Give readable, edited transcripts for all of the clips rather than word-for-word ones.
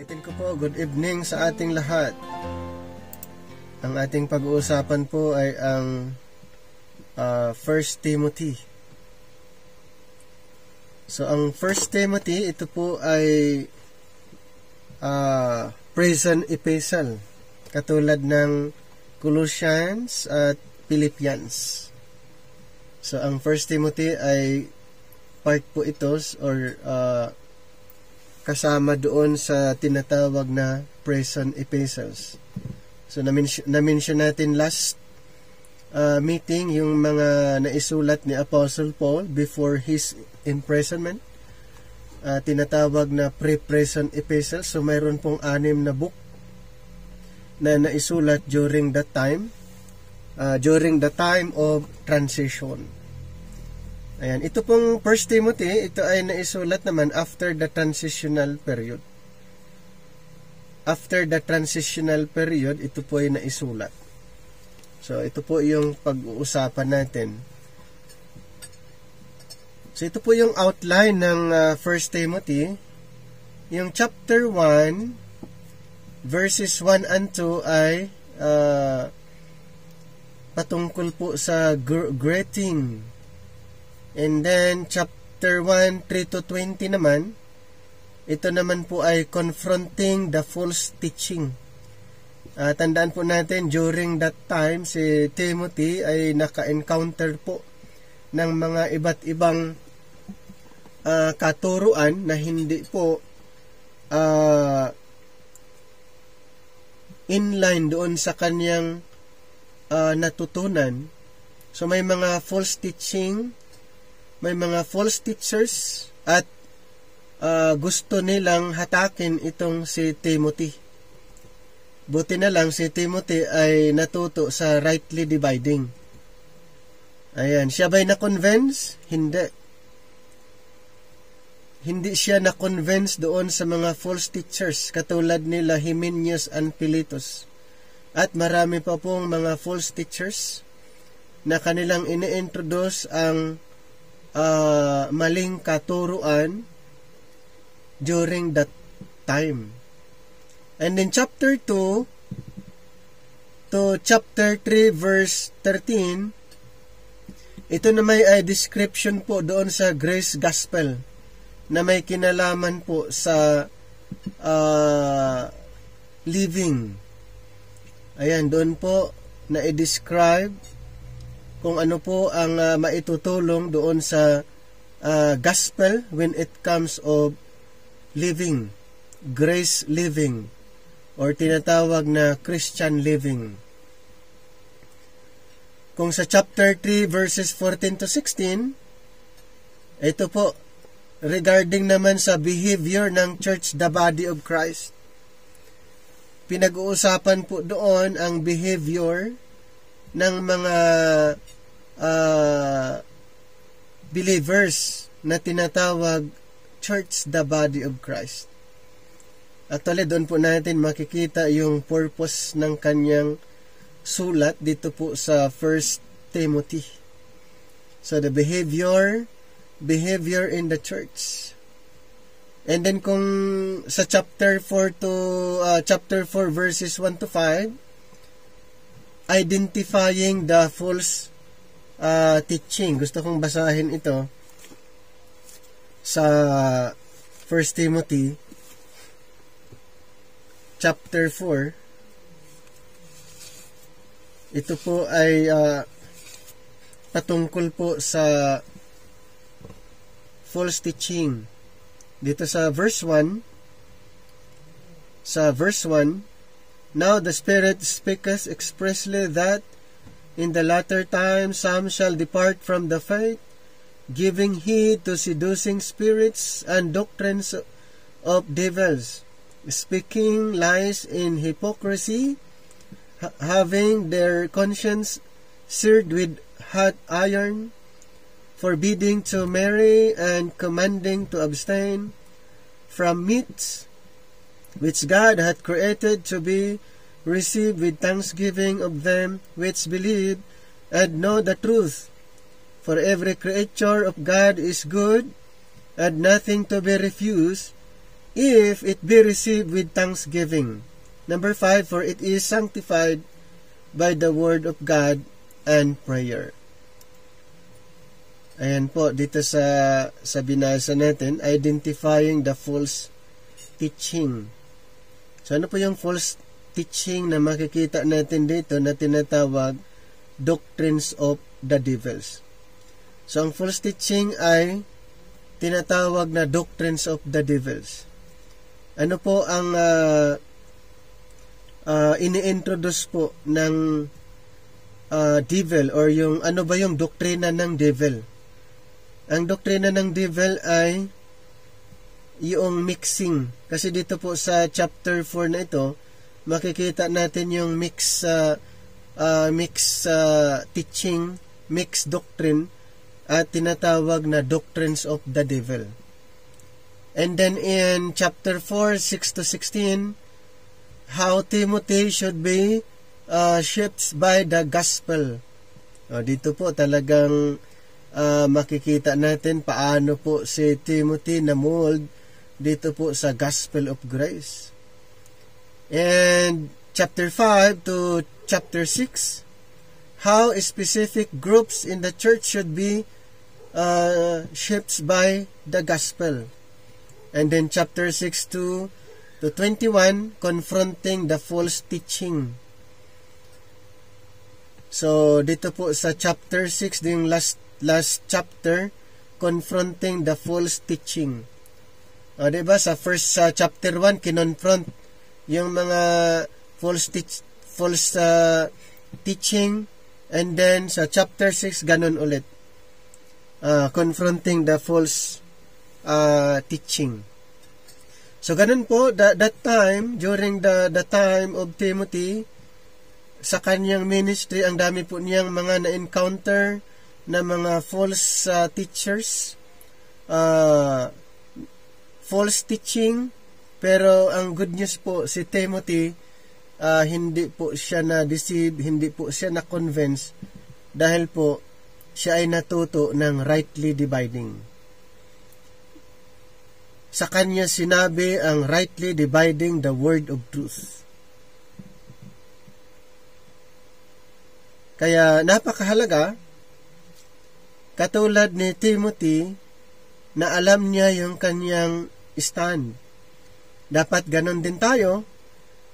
Ulitin ko po, good evening sa ating lahat. Ang ating pag-uusapan po ay ang 1 Timothy. So, ang 1 Timothy, ito po ay prison epistle, katulad ng Colossians at Philippians. So, ang 1 Timothy ay part po ito or kasama doon sa tinatawag na prison epistles. So, na-mention natin last meeting yung mga naisulat ni Apostle Paul before his imprisonment. Tinatawag na pre-prison epistles. So, mayroon pong 6 na book na naisulat during the time of transition. Ayan, ito pong 1 Timothy, ito ay naisulat naman after the transitional period. After the transitional period, ito po ay naisulat. So, ito po yung pag-uusapan natin. So, ito po yung outline ng 1 Timothy. Yung chapter 1, verses 1 and 2 ay patungkol po sa greeting. And then, chapter 1, 3 to 20 naman, ito naman po ay confronting the false teaching. Tandaan po natin, during that time, si Timothy ay naka-encounter po ng mga iba't ibang katuruan na hindi po inline doon sa kanyang natutunan. So, may mga false teaching, may mga false teachers at gusto nilang hatakin itong si Timothy. Buti na lang si Timothy ay natuto sa rightly dividing. Ayan, siya ba'y na-convince? Hindi. Hindi siya na-convince doon sa mga false teachers katulad nila Hymenaeus and Philetus. At marami pa pong mga false teachers na kanilang ini-introduce ang maling katuruan during that time. And in chapter 2 to chapter 3 verse 13, ito na may description po doon sa grace gospel na may kinalaman po sa living. Ayan, doon po na i-describe kung ano po ang maitutulong doon sa gospel when it comes of living, grace living, or tinatawag na Christian living. Kung sa chapter 3 verses 14 to 16, ito po, regarding naman sa behavior ng church, the body of Christ. Pinag-uusapan po doon ang behavior ng mga believers na tinatawag church, the body of Christ. At ulit doon po natin makikita yung purpose ng kanyang sulat dito po sa 1 Timothy. So the behavior in the church. And then kung sa chapter 4 verses 1 to 5, identifying the false teaching. Gusto kong basahin ito sa 1 Timothy chapter 4. Ito po ay patungkol po sa false teaching. Dito sa verse 1, Now the Spirit speaketh expressly that in the latter time some shall depart from the faith, giving heed to seducing spirits and doctrines of devils, speaking lies in hypocrisy, having their conscience seared with hot iron, forbidding to marry and commanding to abstain from meats which God hath created to be received with thanksgiving of them which believe and know the truth. For every creature of God is good, and nothing to be refused, if it be received with thanksgiving. Number 5, for it is sanctified by the word of God and prayer. Ayan po, dito sa binasa natin, identifying the false teaching. So ano po yung false teaching na makikita natin dito na tinatawag doctrines of the devils? So ang false teaching ay tinatawag na doctrines of the devils. Ano po ang ini-introduce po ng devil, or yung ano ba yung doktrina ng devil? Ang doktrina ng devil ay yung mixing. Kasi dito po sa chapter 4 na ito, makikita natin yung mix teaching, mix doctrine, at tinatawag na doctrines of the devil. And then in chapter 4, 6 to 16, how Timothy should be shaped by the gospel. Dito po talagang makikita natin paano po si Timothy na mold dito po sa gospel of grace. And chapter 5 to chapter 6, how specific groups in the church should be shaped by the gospel. And then chapter 6 to 21, confronting the false teaching. So dito po sa chapter 6, yung last chapter, confronting the false teaching. Diba sa first chapter 1, kinonfront yung mga false teaching, and then sa chapter 6 ganun ulit, confronting the false teaching. So ganun po, that time, during the time of Timothy, sa kanyang ministry, ang dami po niyang mga na-encounter na mga false teachers, false teaching. Pero ang good news po, si Timothy, hindi po siya na-deceive, hindi po siya na-convince, dahil po siya ay natuto ng rightly dividing. Sa kanya sinabi ang rightly dividing the word of truth. Kaya napakahalaga, katulad ni Timothy, na alam niya yung kanyang stand. Dapat ganon din tayo,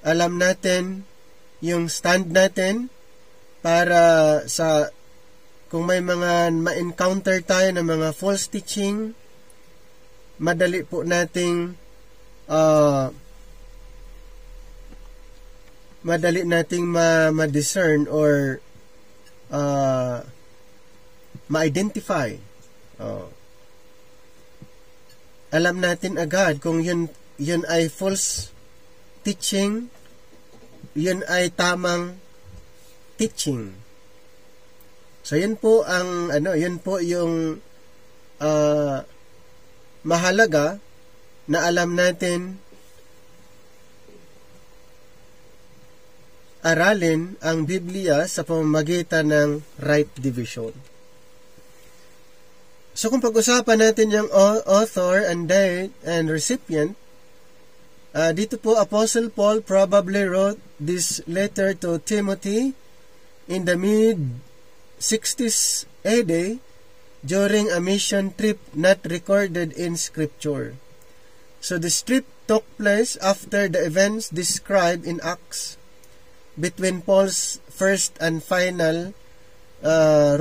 alam natin yung stand natin, para sa kung may mga ma-encounter tayo ng mga false teaching, madali po nating ma-discern or ma-identify. Alam natin agad kung yun ay false teaching, yun ay tamang teaching. So yun po ang yun po yung mahalaga na alam natin, aralin ang Biblia sa pamamagitan ng right division. So kung pag-usapan natin yung author and date and recipient, dito po Apostle Paul probably wrote this letter to Timothy in the mid-60s AD during a mission trip not recorded in Scripture. So this trip took place after the events described in Acts between Paul's first and final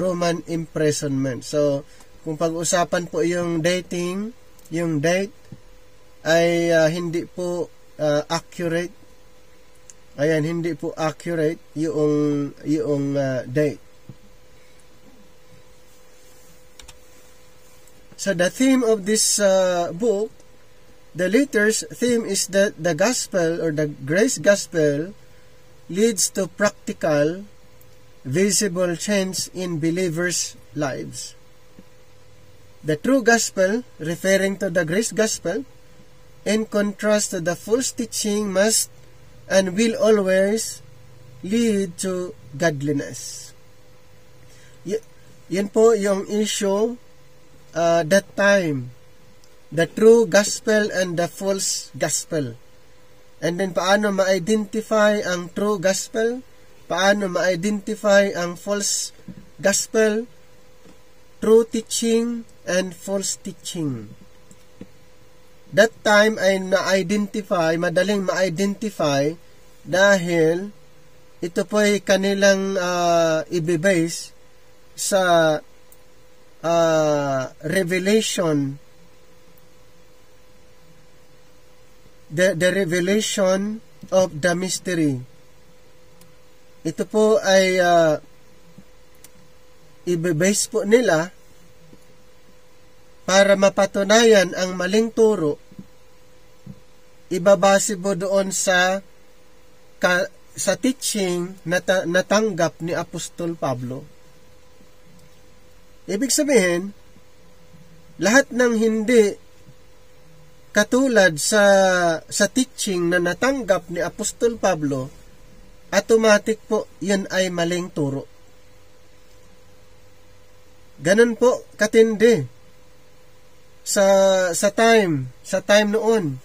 Roman imprisonment. So kung pag-usapan po yung dating, yung date ay hindi po accurate. Ayan, hindi po accurate yung date. So the theme of this book, the letter's theme is that the gospel or the grace gospel leads to practical, visible change in believers' lives. The true gospel, referring to the grace gospel, in contrast to the false teaching, must and will always lead to godliness. Yan po yung issue that time the true gospel and the false gospel. And then paano ma-identify ang true gospel? Paano ma-identify ang false gospel? True teaching and false teaching. That time ay madaling ma-identify dahil ito po ay kanilang ibibase sa revelation, the revelation of the mystery. Ito po ay ibibase po nila para mapatunayan ang maling turo. Ibabase po doon sa teaching na natanggap ni Apostol Pablo. Ibig sabihin, lahat ng hindi katulad sa teaching na natanggap ni Apostol Pablo, automatic po yun ay maling turo. Ganun po katindi sa time noon.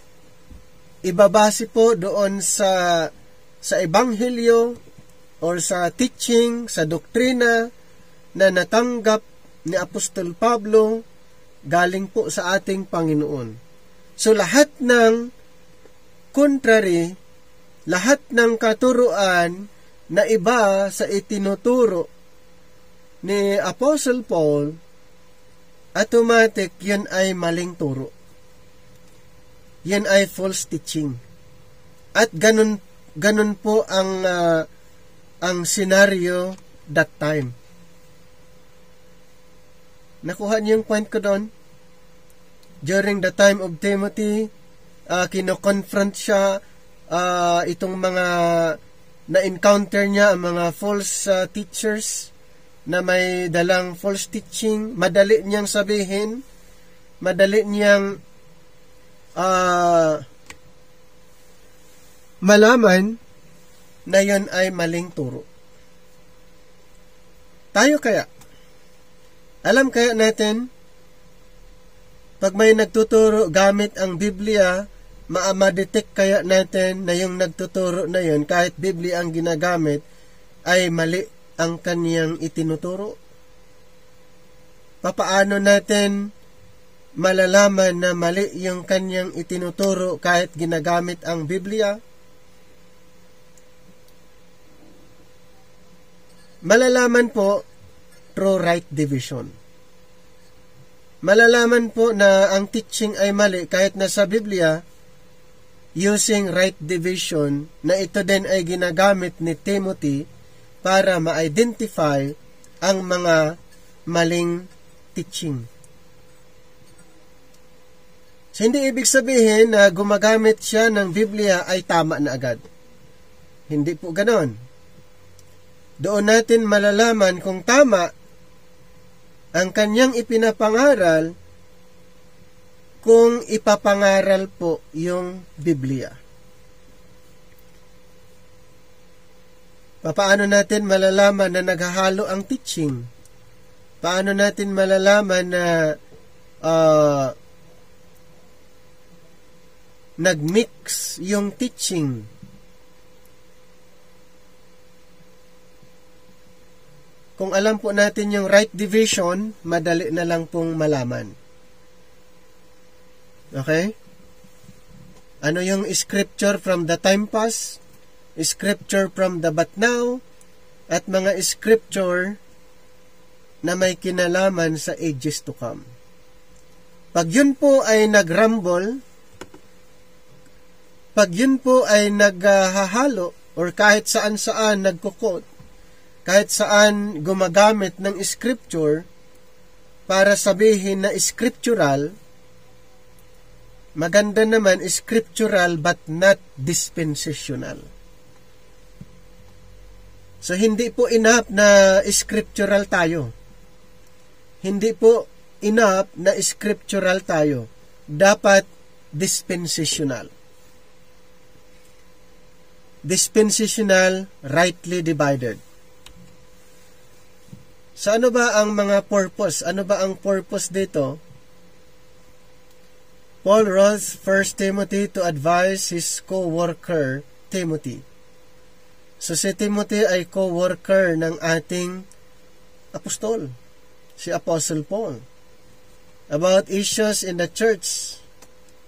Ibabase po doon sa ebanghelyo or sa teaching, sa doktrina na natanggap ni Apostol Pablo galing po sa ating Panginoon. So lahat ng contrary, lahat ng katuruan na iba sa itinuturo ni Apostle Paul, automatic yun ay maling turo. Yan ay false teaching. At ganun po ang scenario that time. Nakuha niyo yung point ko doon? During the time of Timothy, kino-confront siya itong mga na-encounter niya, ang mga false teachers na may dalang false teaching. Madali niyang sabihin, madali niyang malaman na yun ay maling turo. Tayo kaya, alam kaya natin, pag may nagtuturo gamit ang Biblia, ma-detect kaya natin na yung nagtuturo na yun, kahit Biblia ang ginagamit, ay mali ang kaniyang itinuturo? Papaano natin malalaman na mali yung kanyang itinuturo kahit ginagamit ang Biblia? Malalaman po through right division. Malalaman po na ang teaching ay mali kahit nasa Biblia, using right division, na ito din ay ginagamit ni Timothy para ma-identify ang mga maling teaching. So, hindi ibig sabihin na gumagamit siya ng Biblia ay tama na agad. Hindi po ganon. Doon natin malalaman kung tama ang kanyang ipinapangaral kung ipapangaral po yung Biblia. Paano natin malalaman na naghahalo ang teaching? Paano natin malalaman na nagmix yung teaching? Kung alam po natin yung right division, madali na lang pong malaman. Okay? Ano yung scripture from the time past, scripture from the but now, at mga scripture na may kinalaman sa ages to come. Pag yun po ay nagrumble, pag yun po ay naghahalo, or kahit saan-saan nagkukot, kahit saan gumagamit ng scripture para sabihin na scriptural, maganda naman scriptural but not dispensational. So, hindi po enough na scriptural tayo. Hindi po enough na scriptural tayo. Dapat dispensational. Dispensational, rightly divided. So, ano ba ang mga purpose? Ano ba ang purpose dito? Paul wrote 1 Timothy to advise his co-worker, Timothy. So si Timothy ay co-worker ng ating apostol, si Apostle Paul, about issues in the church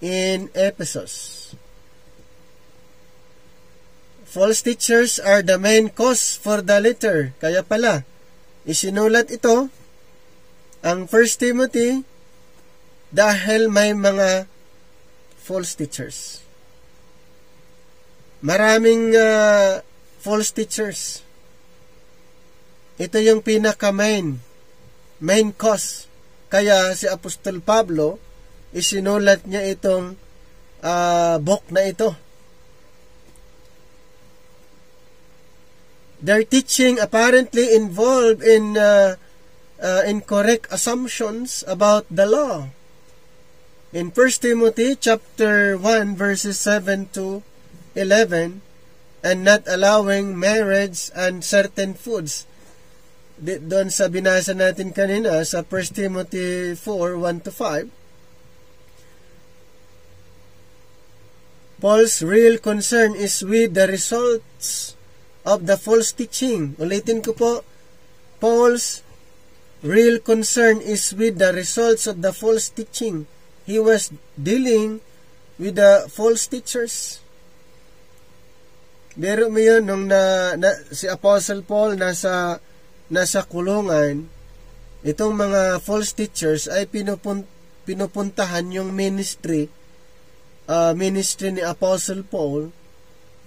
in Ephesus. False teachers are the main cause for the letter. Kaya pala, isinulat ito, ang 1 Timothy, dahil may mga false teachers. Maraming false teachers. Ito yung main cause. Kaya si Apostol Pablo, isinulat niya itong book na ito. Their teaching apparently involved in incorrect assumptions about the law. In 1 Timothy chapter 1 verses 7 to 11, and not allowing marriage and certain foods. Doon sa binasa natin kanina sa 1 Timothy 4, 1 to 5, Paul's real concern is with the results of the false teaching. Ulitin ko po, Paul's real concern is with the results of the false teaching. He was dealing with the false teachers. Pero mo yun, nung si Apostle Paul nasa kulungan, itong mga false teachers ay pinupuntahan yung ministry ni Apostle Paul,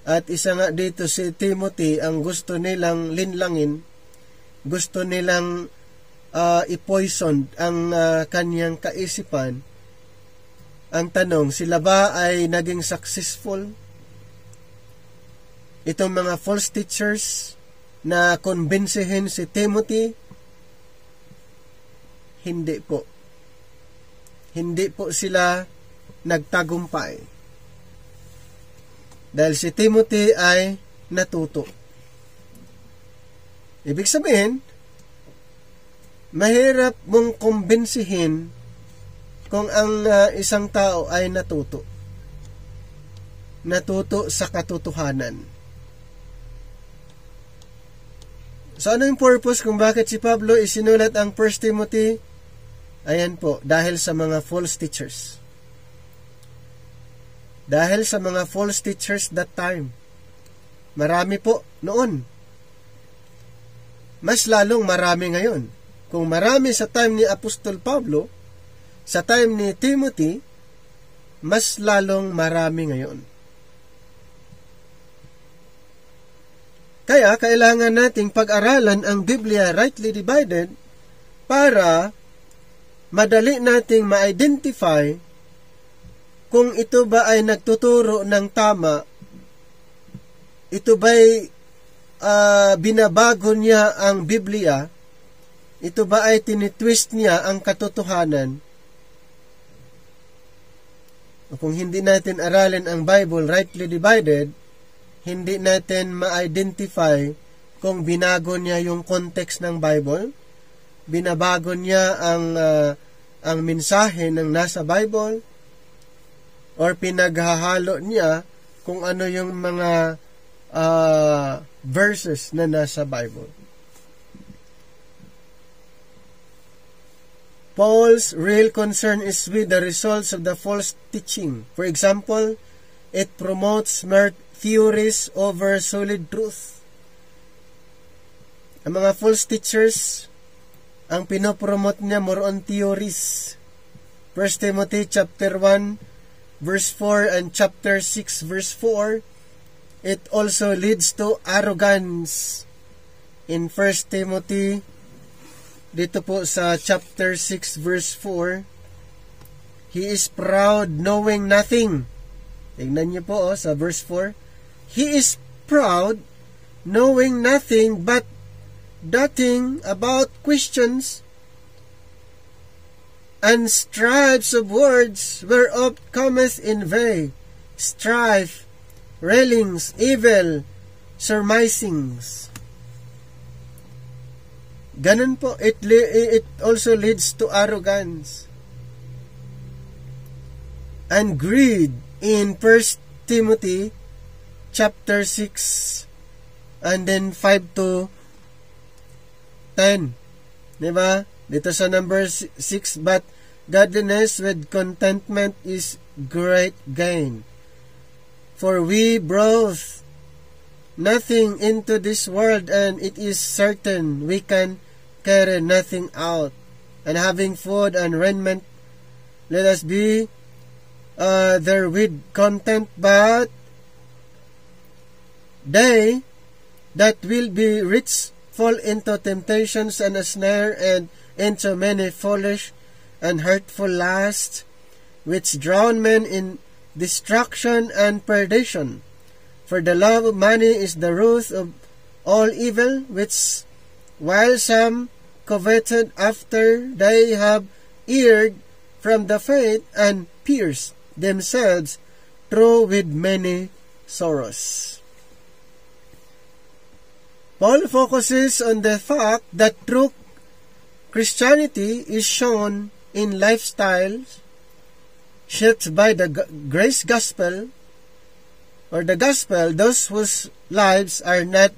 at isa nga dito si Timothy ang gusto nilang linlangin, gusto nilang i-poison ang kanyang kaisipan. Ang tanong, sila ba ay naging successful? Itong mga false teachers na konbensihin si Timothy, hindi po. Hindi po sila nagtagumpay. Dahil si Timothy ay natuto. Ibig sabihin, mahirap mong kumbensihin kung ang isang tao ay natuto. Natuto sa katotohanan. So, ano yung purpose kung bakit si Pablo isinulat ang 1 Timothy? Ayan po, dahil sa mga false teachers. Dahil sa mga false teachers that time. Marami po noon. Mas lalong marami ngayon. Kung marami sa time ni Apostol Pablo, sa time ni Timothy, mas lalong marami ngayon. Kaya, kailangan nating pag-aralan ang Biblia rightly divided para madali nating ma-identify kung ito ba ay nagtuturo ng tama, ito ba'y binabago niya ang Biblia, ito ba ay tinitwist niya ang katotohanan. Kung hindi natin aralin ang Bible rightly divided, hindi natin ma-identify kung binago niya yung context ng Bible, binabago niya ang mensahe ng nasa Bible, or pinaghahalo niya kung ano yung mga verses na nasa Bible. Paul's real concern is with the results of the false teaching. For example, it promotes mere theories over solid truth. Ang mga false teachers, ang pinopromote niya more on theories. 1 Timothy chapter 1 verse 4 and chapter 6 verse 4, it also leads to arrogance. In 1 Timothy, dito po sa chapter 6 verse 4, he is proud knowing nothing. Tingnan niyo po sa verse 4. He is proud knowing nothing but doting about questions and strifes of words whereof cometh in vain, strife, railings, evil, surmisings. Ganun po, it also leads to arrogance. and greed in 1 Timothy chapter 6 and then 5 to 10. Diba? Dito sa number 6, but godliness with contentment is great gain. For we brought nothing into this world, and it is certain we can carry nothing out. And having food and raiment, let us be therewith content, but they that will be rich fall into temptations and a snare, and into many foolish and hurtful lusts, which drown men in destruction and perdition. For the love of money is the root of all evil, which while some coveted after, they have erred from the faith and pierced themselves through with many sorrows. Paul focuses on the fact that true Christianity is shown in lifestyles shaped by the grace gospel, or the gospel. Those whose lives are not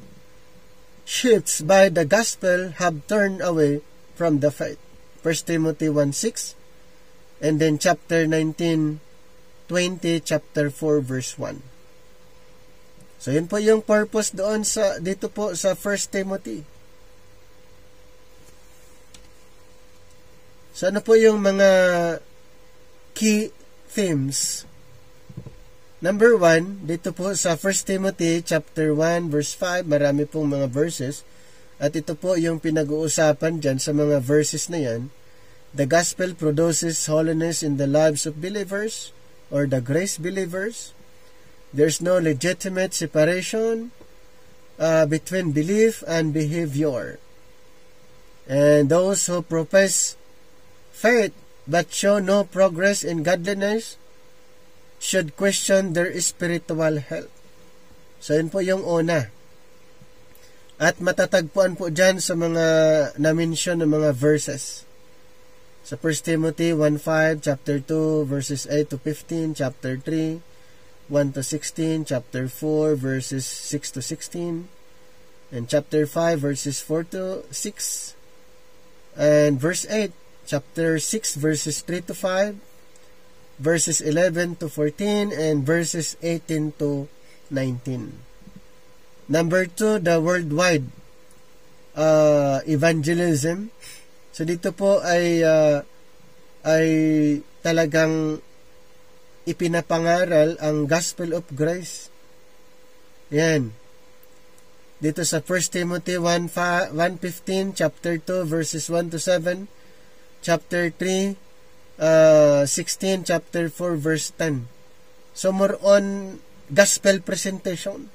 shaped by the gospel have turned away from the faith. 1 Timothy 1:6, and then chapter 19:20, chapter 4 verse 1. So yun po yung purpose doon dito po sa 1 Timothy. So ano po yung mga key themes? Number 1, dito po sa 1 Timothy chapter 1 verse 5, marami pong mga verses, at ito po yung pinag-uusapan dyan sa mga verses na yan. The gospel produces holiness in the lives of believers, or the grace believers. There's no legitimate separation between belief and behavior. And those who profess faith but show no progress in godliness should question their spiritual health. So, yun po yung una. At matatagpuan po dyan sa mga na-mention ng mga verses. Sa 1 Timothy 1:5, chapter 2, verses 8 to 15, chapter 3, 1 to 16, chapter 4, verses 6 to 16, and chapter 5, verses 4 to 6, and verse 8, chapter 6, verses 3 to 5, verses 11 to 14, and verses 18 to 19. Number 2, the worldwide evangelism. So dito po ay talagang ipinapangaral ang gospel of grace. Yan. Dito sa 1 Timothy 1:15, chapter 2, verses 1 to 7, chapter 3, 16, chapter 4, verse 10. So, more on gospel presentation.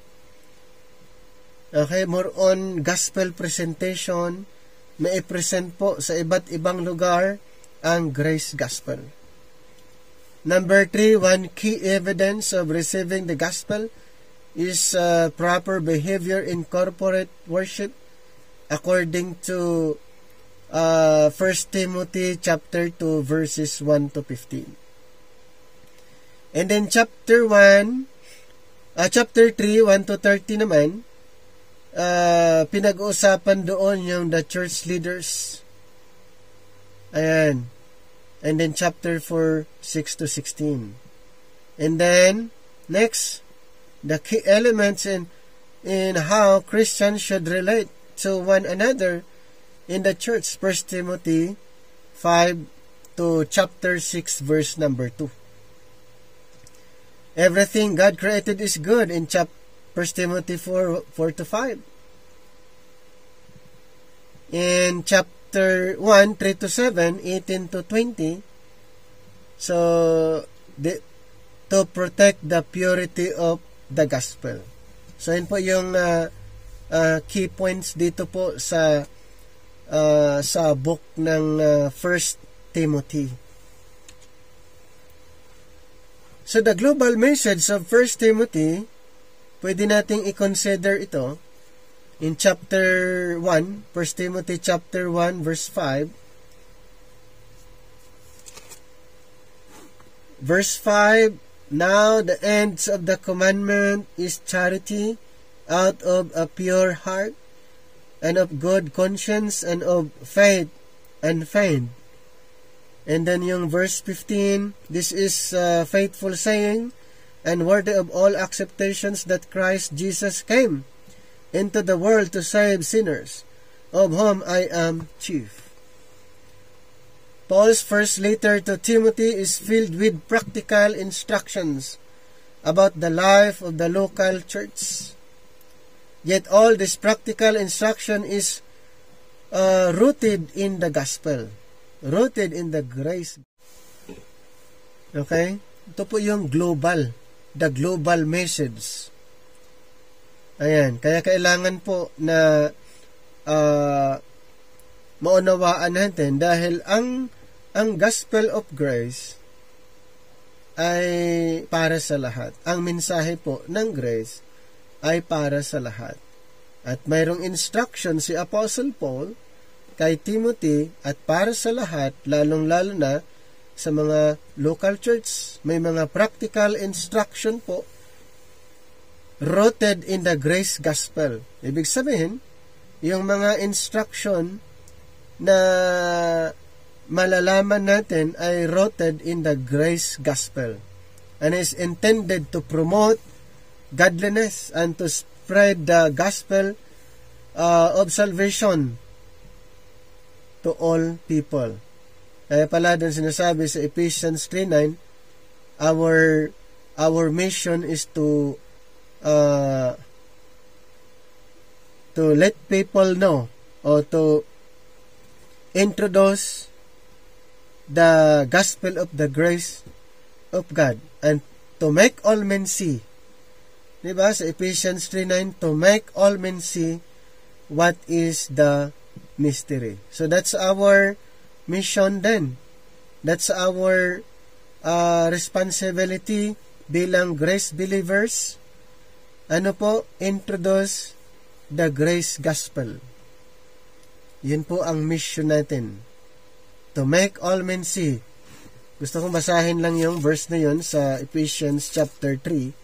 Okay, more on gospel presentation na i-present po sa iba't ibang lugar ang grace gospel. Number 3, one key evidence of receiving the gospel is proper behavior in corporate worship according to 1 Timothy chapter 2 verses 1 to 15. And then chapter 3, 1 to 30 naman, pinag-uusapan doon yung the church leaders. Ayan. And then chapter 4, 6 to 16. And then, next, the key elements in how Christians should relate to one another in the church. 1 Timothy 5 to chapter 6, verse number 2. Everything God created is good in 1 Timothy 4 to 5. In chapter 1, 3 to 7, 18 to 20, so, to protect the purity of the gospel. So, yun po yung key points dito po sa book ng 1 Timothy. So, the global message of 1 Timothy, pwede nating i-consider ito in chapter 1, 1 Timothy chapter 1, verse 5. Verse 5, now the ends of the commandment is charity, out of a pure heart, and of good conscience, and of faith unfeigned. And then yung verse 15, this is a faithful saying, and worthy of all acceptations, that Christ Jesus came into the world to save sinners, of whom I am chief. Paul's first letter to Timothy is filled with practical instructions about the life of the local church. Yet all this practical instruction is rooted in the gospel, rooted in the grace. Okay? Ito po yung global, the global message. Ayan, kaya kailangan po na maunawaan natin dahil ang gospel of grace ay para sa lahat. Ang mensahe po ng grace ay para sa lahat. At mayroong instruction si Apostle Paul kay Timothy at para sa lahat, lalong-lalo na sa mga local church. May mga practical instruction po rooted in the grace gospel. Ibig sabihin, yung mga instruction na malalaman natin ay rooted in the grace gospel and is intended to promote godliness and to spread the gospel of salvation to all people. Kaya pala din sinasabi sa Ephesians 3:9, our mission is to let people know or to introduce the gospel of the grace of God and to make all men see. Diba? Sa Ephesians 3:9, to make all men see what is the mystery. So that's our mission then. That's our responsibility bilang grace believers. Ano po? Introduce the grace gospel. Yun po ang mission natin. To make all men see. Gusto kong basahin lang yung verse na yun sa Ephesians chapter 3,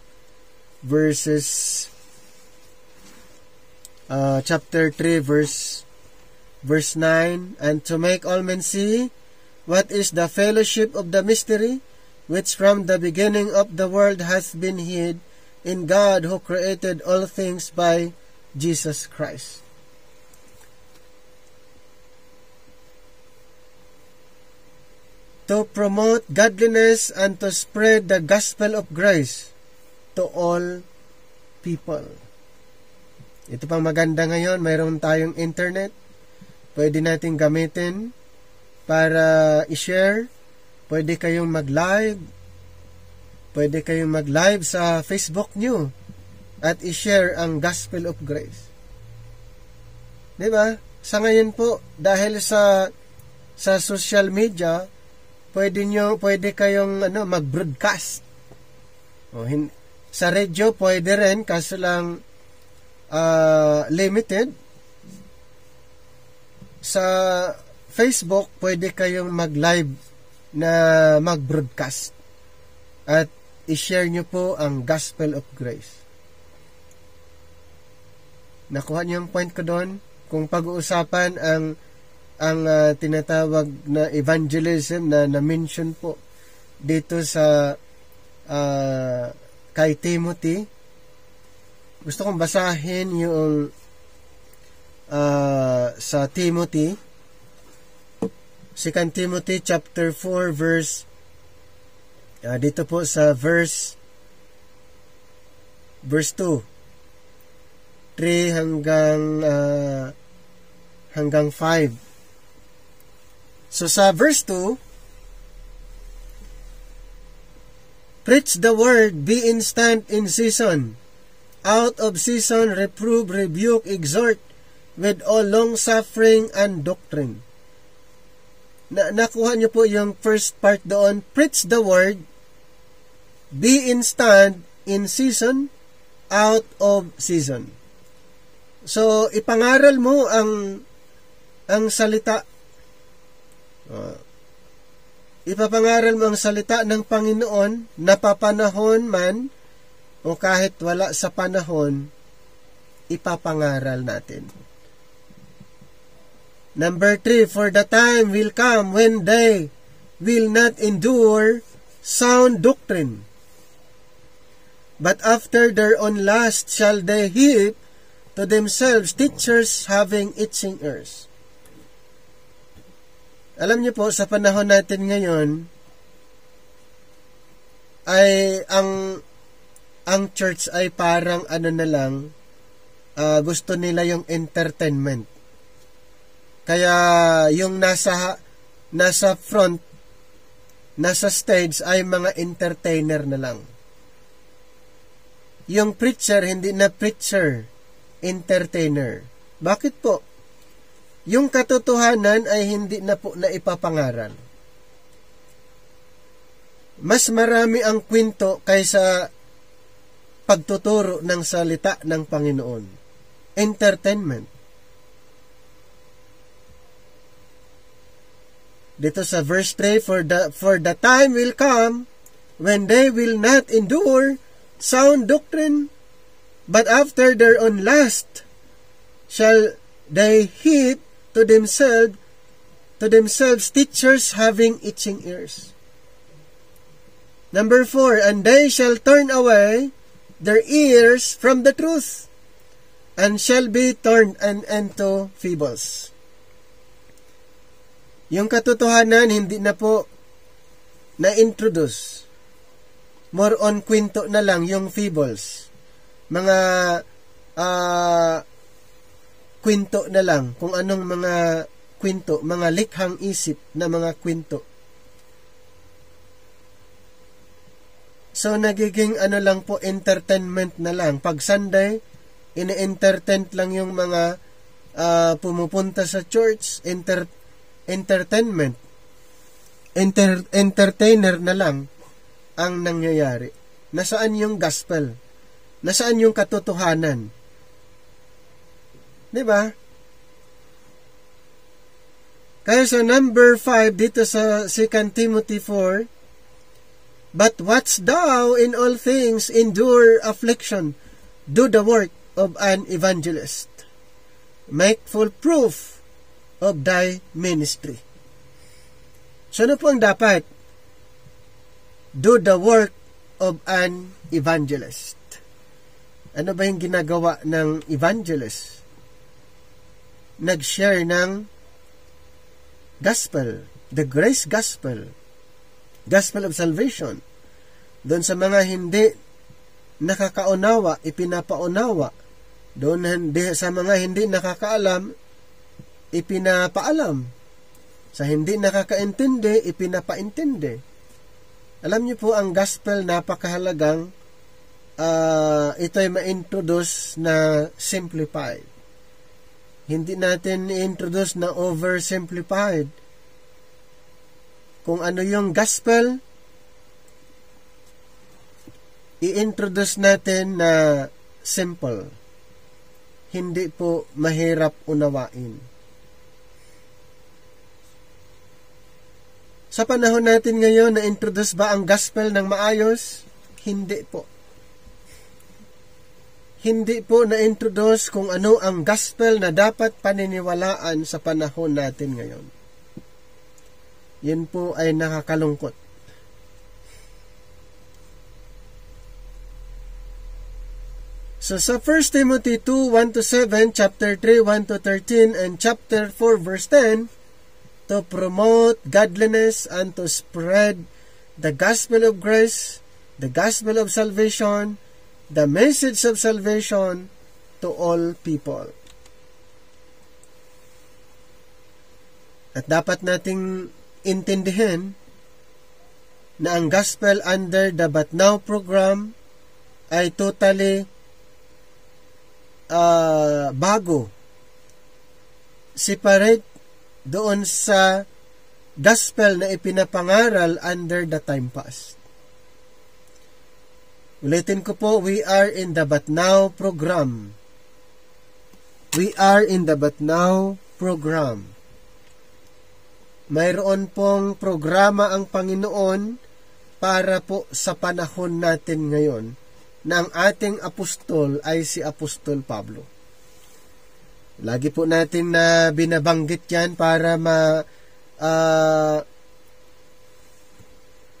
chapter 3, verse 9, and to make all men see what is the fellowship of the mystery, which from the beginning of the world hath been hid in God, who created all things by Jesus Christ. To promote godliness and to spread the gospel of grace to all people. Ito pang maganda ngayon, mayroon tayong internet. Pwede natin gamitin para i-share. Pwede kayong mag-live. Pwede kayong mag-live sa Facebook nyo at i-share ang gospel of grace. Diba? Sa ngayon po, dahil sa social media, pwede kayong mag-broadcast. Sa radio pwede rin, kaso lang limited. Sa Facebook pwede kayong mag-live na mag-broadcast at i-share nyo po ang gospel of grace. Nakuha niyo ang point ko doon? Kung pag-uusapan ang tinatawag na evangelism na na-mention po dito sa kay Timothy, gusto kong basahin yung sa Timothy, 2 Timothy chapter 4 verse dito po sa verse 2, 3 hanggang 5. So sa verse 2, preach the word, be instant in season, out of season, reprove, rebuke, exhort, with all long-suffering and doctrine. Nakuha niyo po yung first part doon, preach the word, be instant in season, out of season. So, ipangaral mo ang salita. Ipapangaral mo ang salita ng Panginoon, napapanahon man o kahit wala sa panahon, ipapangaral natin. Number 3, for the time will come when they will not endure sound doctrine, but after their own lust shall they heap to themselves teachers having itching ears. Alam niyo po, sa panahon natin ngayon, ay ang church ay parang na lang, gusto nila yung entertainment. Kaya yung nasa front, nasa stage ay mga entertainer na lang. Yung preacher, hindi na preacher, entertainer. Bakit po? Yung katotohanan ay hindi na po na ipapangaral. Mas marami ang kwento kaysa pagtuturo ng salita ng Panginoon. Entertainment. Dito sa verse 3, for the time will come when they will not endure sound doctrine, but after their own lust shall they heap to themselves teachers having itching ears. Number 4, and they shall turn away their ears from the truth, and shall be turned into fables. Yung katotohanan, hindi na po na-introduce. More on kwento na lang, yung fables. Mga kwento na lang, kung anong mga kwento, mga likhang isip na mga kwento. So, nagiging lang po, entertainment na lang. Pag Sunday, ine-entertain lang yung mga pumupunta sa church, entertainment. Entertainer na lang ang nangyayari. Nasaan yung gospel? Nasaan yung katotohanan? Diba? Kaya sa number 5, dito sa 2 Timothy 4, but watch thou in all things, endure affliction, do the work of an evangelist, make full proof of thy ministry. So ano po ang dapat? Do the work of an evangelist. Ano ba yung ginagawa ng evangelist? Nag-share ng gospel, the grace gospel, gospel of salvation. Doon sa mga hindi nakakaunawa, ipinapaunawa. Doon sa mga hindi nakakaalam, ipinapaalam. Sa hindi nakakaintindi, ipinapaintindi. Alam niyo po, ang gospel napakahalagang ito'y ma-introduce na simplified. Hindi natin i-introduce na oversimplified. Kung ano yung gospel, i-introduce natin na simple. Hindi po mahirap unawain. Sa panahon natin ngayon, na-introduce ba ang gospel ng maayos? Hindi po. Hindi po na-introduce kung ano ang gospel na dapat paniniwalaan sa panahon natin ngayon. Yan po ay nakakalungkot. So sa 1 Timothy 2, 1-7, chapter 3, 1-13, and chapter 4, verse 10, to promote godliness and to spread the gospel of grace, the gospel of salvation, the message of salvation to all people. At dapat nating intindihin na ang gospel under the But Now program ay totally bago. Separate doon sa gospel na ipinapangaral under the time past. Ulitin ko po, we are in the But Now program. We are in the But Now program. mayroon pong programa ang Panginoon para po sa panahon natin ngayon na ang ating apostol ay si Apostol Pablo. Lagi po natin na binabanggit yan para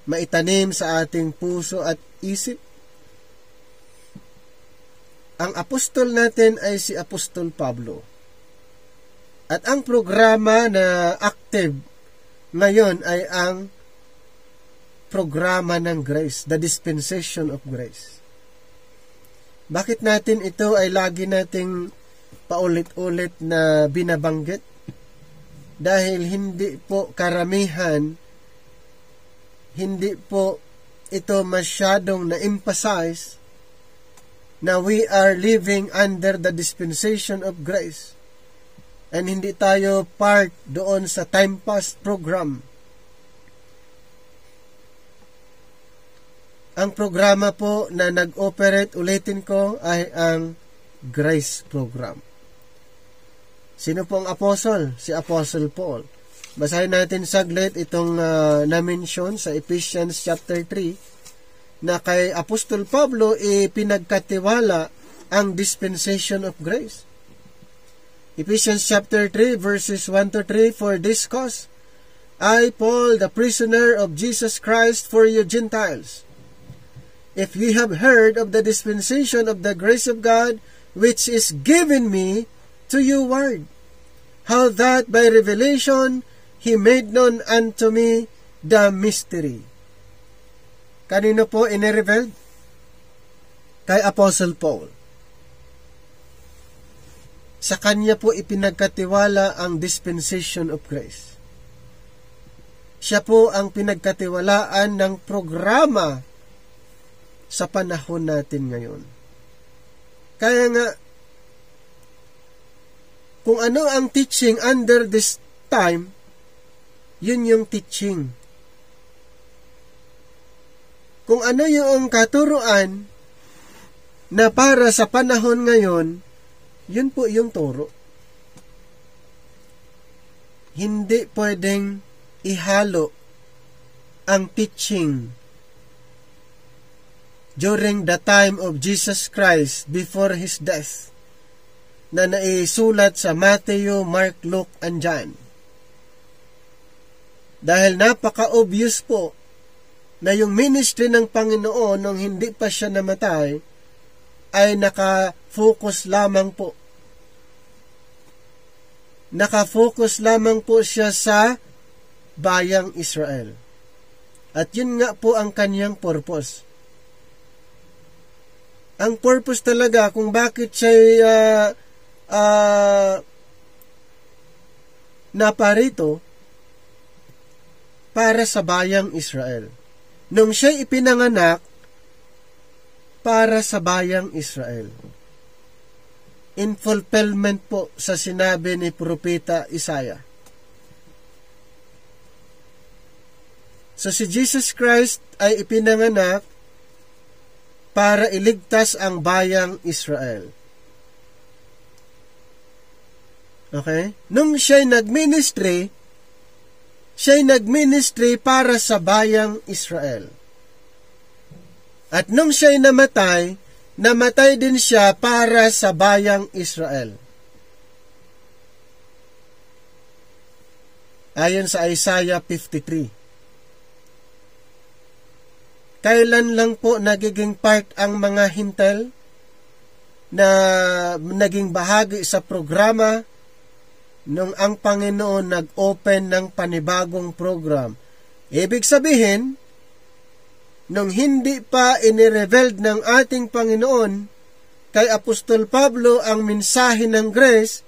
maitanim sa ating puso at isip. Ang apostol natin ay si Apostol Pablo. At ang programa na active ngayon ay ang programa ng grace, the dispensation of grace. Bakit natin ito ay lagi nating paulit-ulit na binabanggit? Dahil hindi po karamihan, hindi po ito masyadong na-emphasize na we are living under the dispensation of grace. And hindi tayo part doon sa time past program. Ang programa po na nag-operate, ulitin ko, ay ang grace program. Sino po ang apostle? Si Apostle Paul. Basahin natin saglit itong na-mention sa Ephesians chapter 3 na kay Apostol Pablo pinagkatiwala ang dispensation of grace. Ephesians chapter 3 verses 1 to 3, For this cause, I, Paul, the prisoner of Jesus Christ for you Gentiles, if ye have heard of the dispensation of the grace of God, which is given me to you ward, how that by revelation He made known unto me the mystery. Kanino po inirevealed? Kay Apostle Paul. Sa kanya po ipinagkatiwala ang dispensation of grace. Siya po ang pinagkatiwalaan ng programa sa panahon natin ngayon. Kaya nga, kung ano ang teaching under this time, yun yung teaching. Kung ano yung katuruan na para sa panahon ngayon, yun po yung turo. Hindi pwedeng ihalo ang teaching during the time of Jesus Christ before His death na naisulat sa Matthew, Mark, Luke, and John. Dahil napaka-obvious po na yung ministry ng Panginoon nung hindi pa siya namatay ay nakafocus lamang po. Nakafocus lamang po siya sa bayang Israel. At yun nga po ang kanyang purpose. Ang purpose talaga kung bakit siya naparito para sa bayang Israel. Nung siya ipinanganak, para sa bayang Israel. In fulfillment po sa sinabi ni Propeta Isaiah. So si Jesus Christ ay ipinanganak para iligtas ang bayang Israel. Okay? Nung siya'y nagministry para sa bayang Israel. At nung siya'y namatay din siya para sa bayang Israel. Ayon sa Isaiah 53. Kailan lang po nagiging part ang mga hintel na naging bahagi sa programa nung ang Panginoon nag-open ng panibagong program? Ibig sabihin, nung hindi pa inirevealed ng ating Panginoon kay Apostol Pablo ang mensahe ng grace,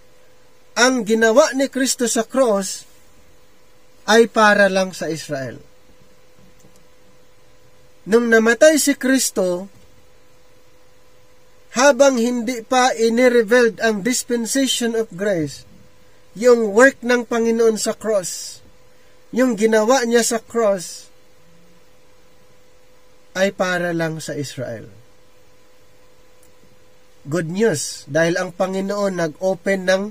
ang ginawa ni Kristo sa cross ay para lang sa Israel. Nung namatay si Kristo, habang hindi pa inirevealed ang dispensation of grace, yung work ng Panginoon sa cross, yung ginawa niya sa cross, ay para lang sa Israel. Good news, dahil ang Panginoon nag-open ng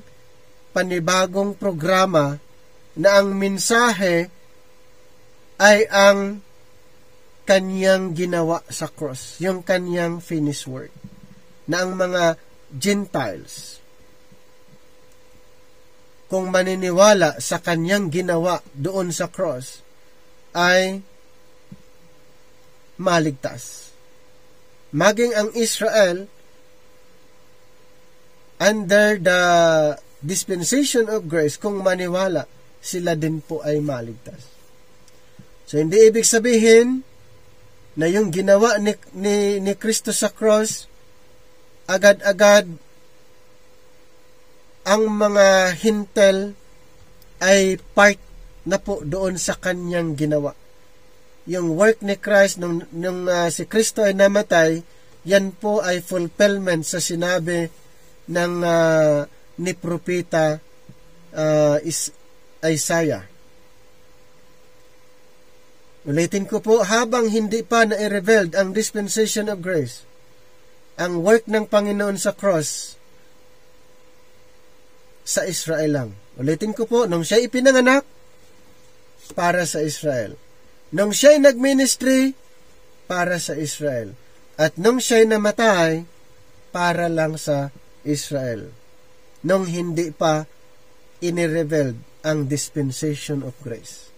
panibagong programa na ang mensahe ay ang kanyang ginawa sa cross, yung kanyang finished work, na ang mga Gentiles, kung maniniwala sa kanyang ginawa doon sa cross, ay maligtas. Maging ang Israel, under the dispensation of grace, kung maniwala, sila din po ay maligtas. So, hindi ibig sabihin na yung ginawa ni Kristo sa cross, agad-agad ang mga hintel ay part na po doon sa kanyang ginawa. Yung work ni Christ nung si Kristo ay namatay, yan po ay fulfillment sa sinabi ng ni propeta Isaiah. Ulitin ko po, habang hindi pa na-revealed ang dispensation of grace, ang work ng Panginoon sa cross, sa Israel lang. Ulitin ko po, nung siya ipinanganak, para sa Israel. Nung siya nag-ministry, para sa Israel. At nung siya namatay, para lang sa Israel. Nung hindi pa inirevealed ang dispensation of grace.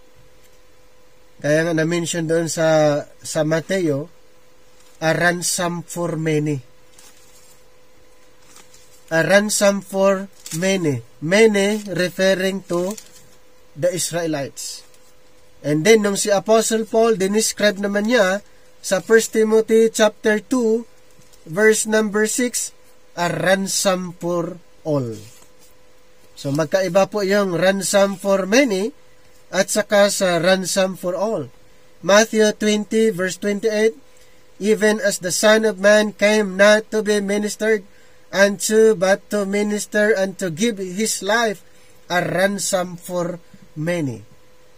Kaya nga na-mention doon sa Mateo, a ransom for many. A ransom for many. Many referring to the Israelites. And then, nung si Apostle Paul, dinescribe naman niya sa 1 Timothy chapter 2, verse number 6, a ransom for all. So, magkaiba po yung ransom for many at saka sa ransom for all. Matthew 20, verse 28, even as the Son of Man came not to be ministered unto, but to minister and to give his life a ransom for many.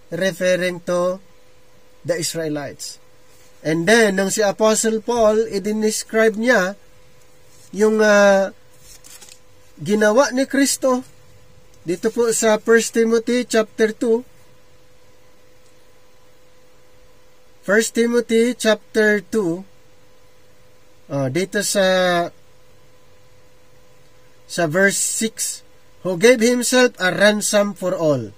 Referring to the Israelites. And then, nung si Apostle Paul, i-describe niya yung ginawa ni Kristo dito po sa 1 Timothy chapter 2. 1 Timothy chapter 2, dito sa verse 6, who gave himself a ransom for all.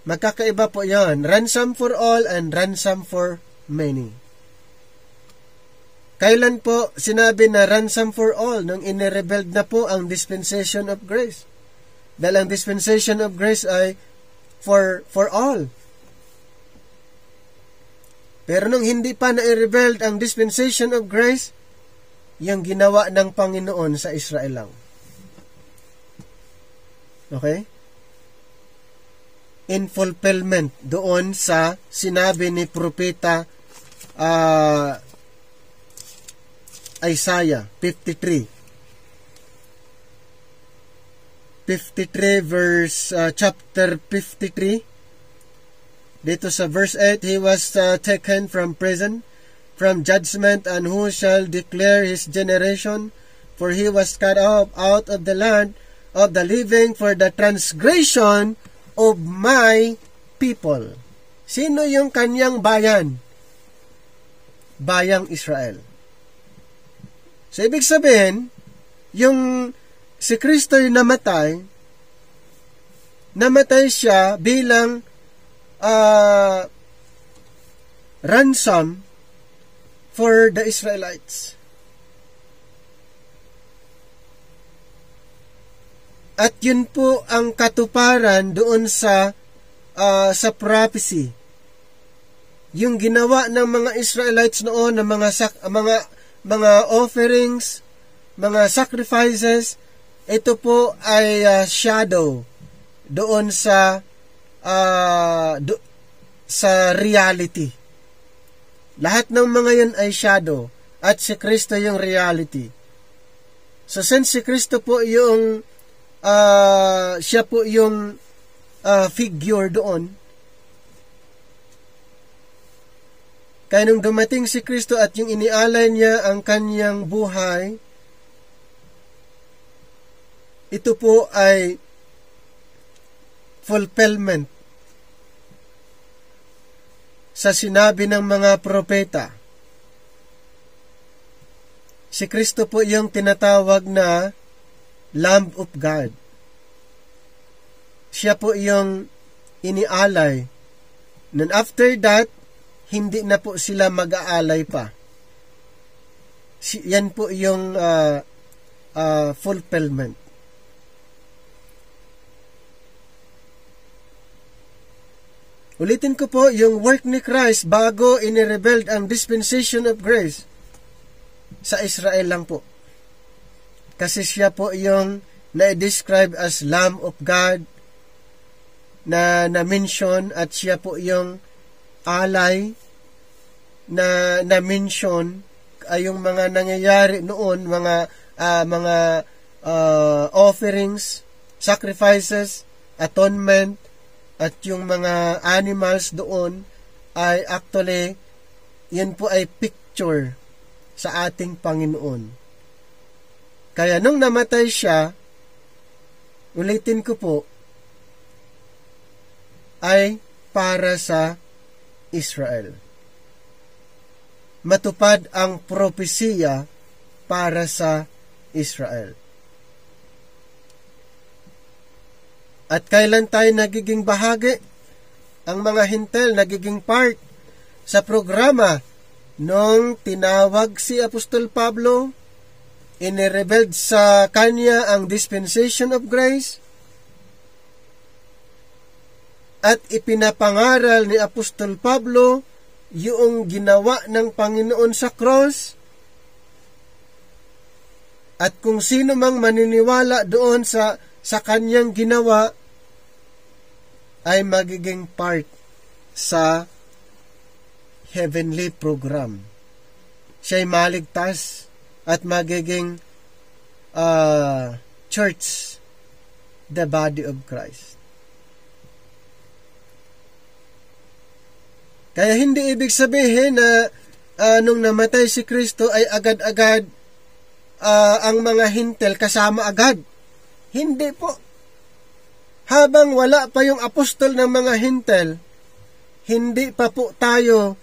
Magkakaiba po yan. Ransom for all and ransom for many. Kailan po sinabi na ransom for all? Nung inirebelled na po ang dispensation of grace. Dahil ang dispensation of grace ay for all. Pero nung hindi pa na-revealed ang dispensation of grace, yung ginawa ng Panginoon sa Israel lang. Okay? In fulfillment doon sa sinabi ni propeta Isaiah 53 verse chapter 53, dito sa verse 8, he was taken from prison, from judgment, and who shall declare his generation? For he was cut off out of the land of the living for the transgression of my people. Sino yung kanyang bayan? Bayang Israel. So, ibig sabihin, yung si Kristo yung namatay siya bilang ransom for the Israelites. At yun po ang katuparan doon sa prophecy. Yung ginawa ng mga Israelites noon ng mga offerings, mga sacrifices, ito po ay shadow doon sa reality. Lahat ng mga yan ay shadow at si Kristo yung reality. So since si Kristo po yung siya po yung figure doon, kaya nung dumating si Kristo at yung inialay niya ang kanyang buhay, ito po ay fulfillment sa sinabi ng mga propeta. Si Kristo po yung tinatawag na Lamb of God. Siya po yung inialay. And after that, hindi na po sila mag-aalay pa. Yan po yung fulfillment. Ulitin ko po, yung work ni Christ bago inirebuild ang dispensation of grace sa Israel lang po. Kasi siya po yung na-describe as Lamb of God na na-mention, at siya po yung alay na na-mention ay yung mga nangyayari noon, mga offerings, sacrifices, atonement, at yung mga animals doon ay actually, yan po ay picture sa ating Panginoon. Kaya nung namatay siya, ulitin ko po, ay para sa Israel. Matupad ang propesiya para sa Israel. At kailan tayo nagiging bahagi? Ang mga hintel nagiging part sa programa nung tinawag si Apostol Pablo, inirebuild sa kanya ang dispensation of grace, at ipinapangaral ni Apostol Pablo yung ginawa ng Panginoon sa cross, at kung sino mang maniniwala doon sa kanyang ginawa ay magiging part sa heavenly program. Siya'y maligtas at magiging church, the body of Christ. Kaya hindi ibig sabihin na nung namatay si Kristo ay agad-agad ang mga hintel kasama agad. Hindi po. Habang wala pa yung apostol ng mga hintel, hindi pa po tayo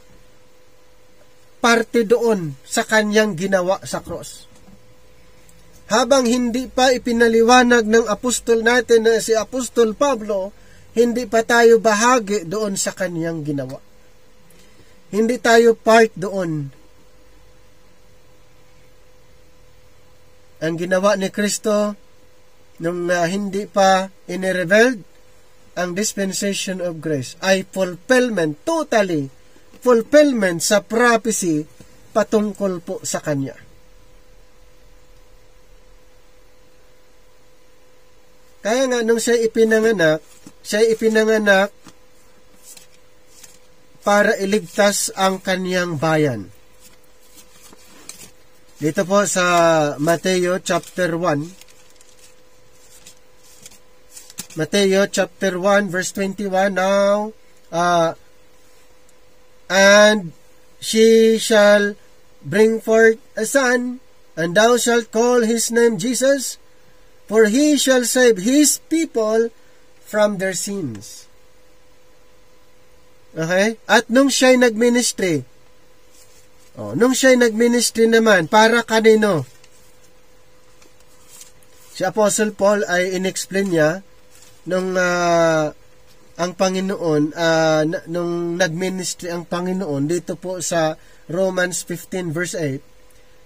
parte doon sa kanyang ginawa sa cross. Habang hindi pa ipinaliwanag ng apostol natin na si Apostol Pablo, hindi pa tayo bahagi doon sa kanyang ginawa. Hindi tayo part doon. Ang ginawa ni Kristo nung hindi pa inirevealed ang dispensation of grace ay fulfillment, totally fulfillment sa prophecy patungkol po sa Kanya. Kaya nga nung siya ipinanganak para iligtas ang Kanyang bayan. Dito po sa Mateo chapter 1, Mateo chapter 1 verse 21, now, and she shall bring forth a son, and thou shalt call his name Jesus, for he shall save his people from their sins. Okay? At nung siya'y nag-ministry, naman, para kanino? Si Apostle Paul ay in-explain niya nung ang Panginoon, nung nag-ministry ang Panginoon, dito po sa Romans 15 verse 8,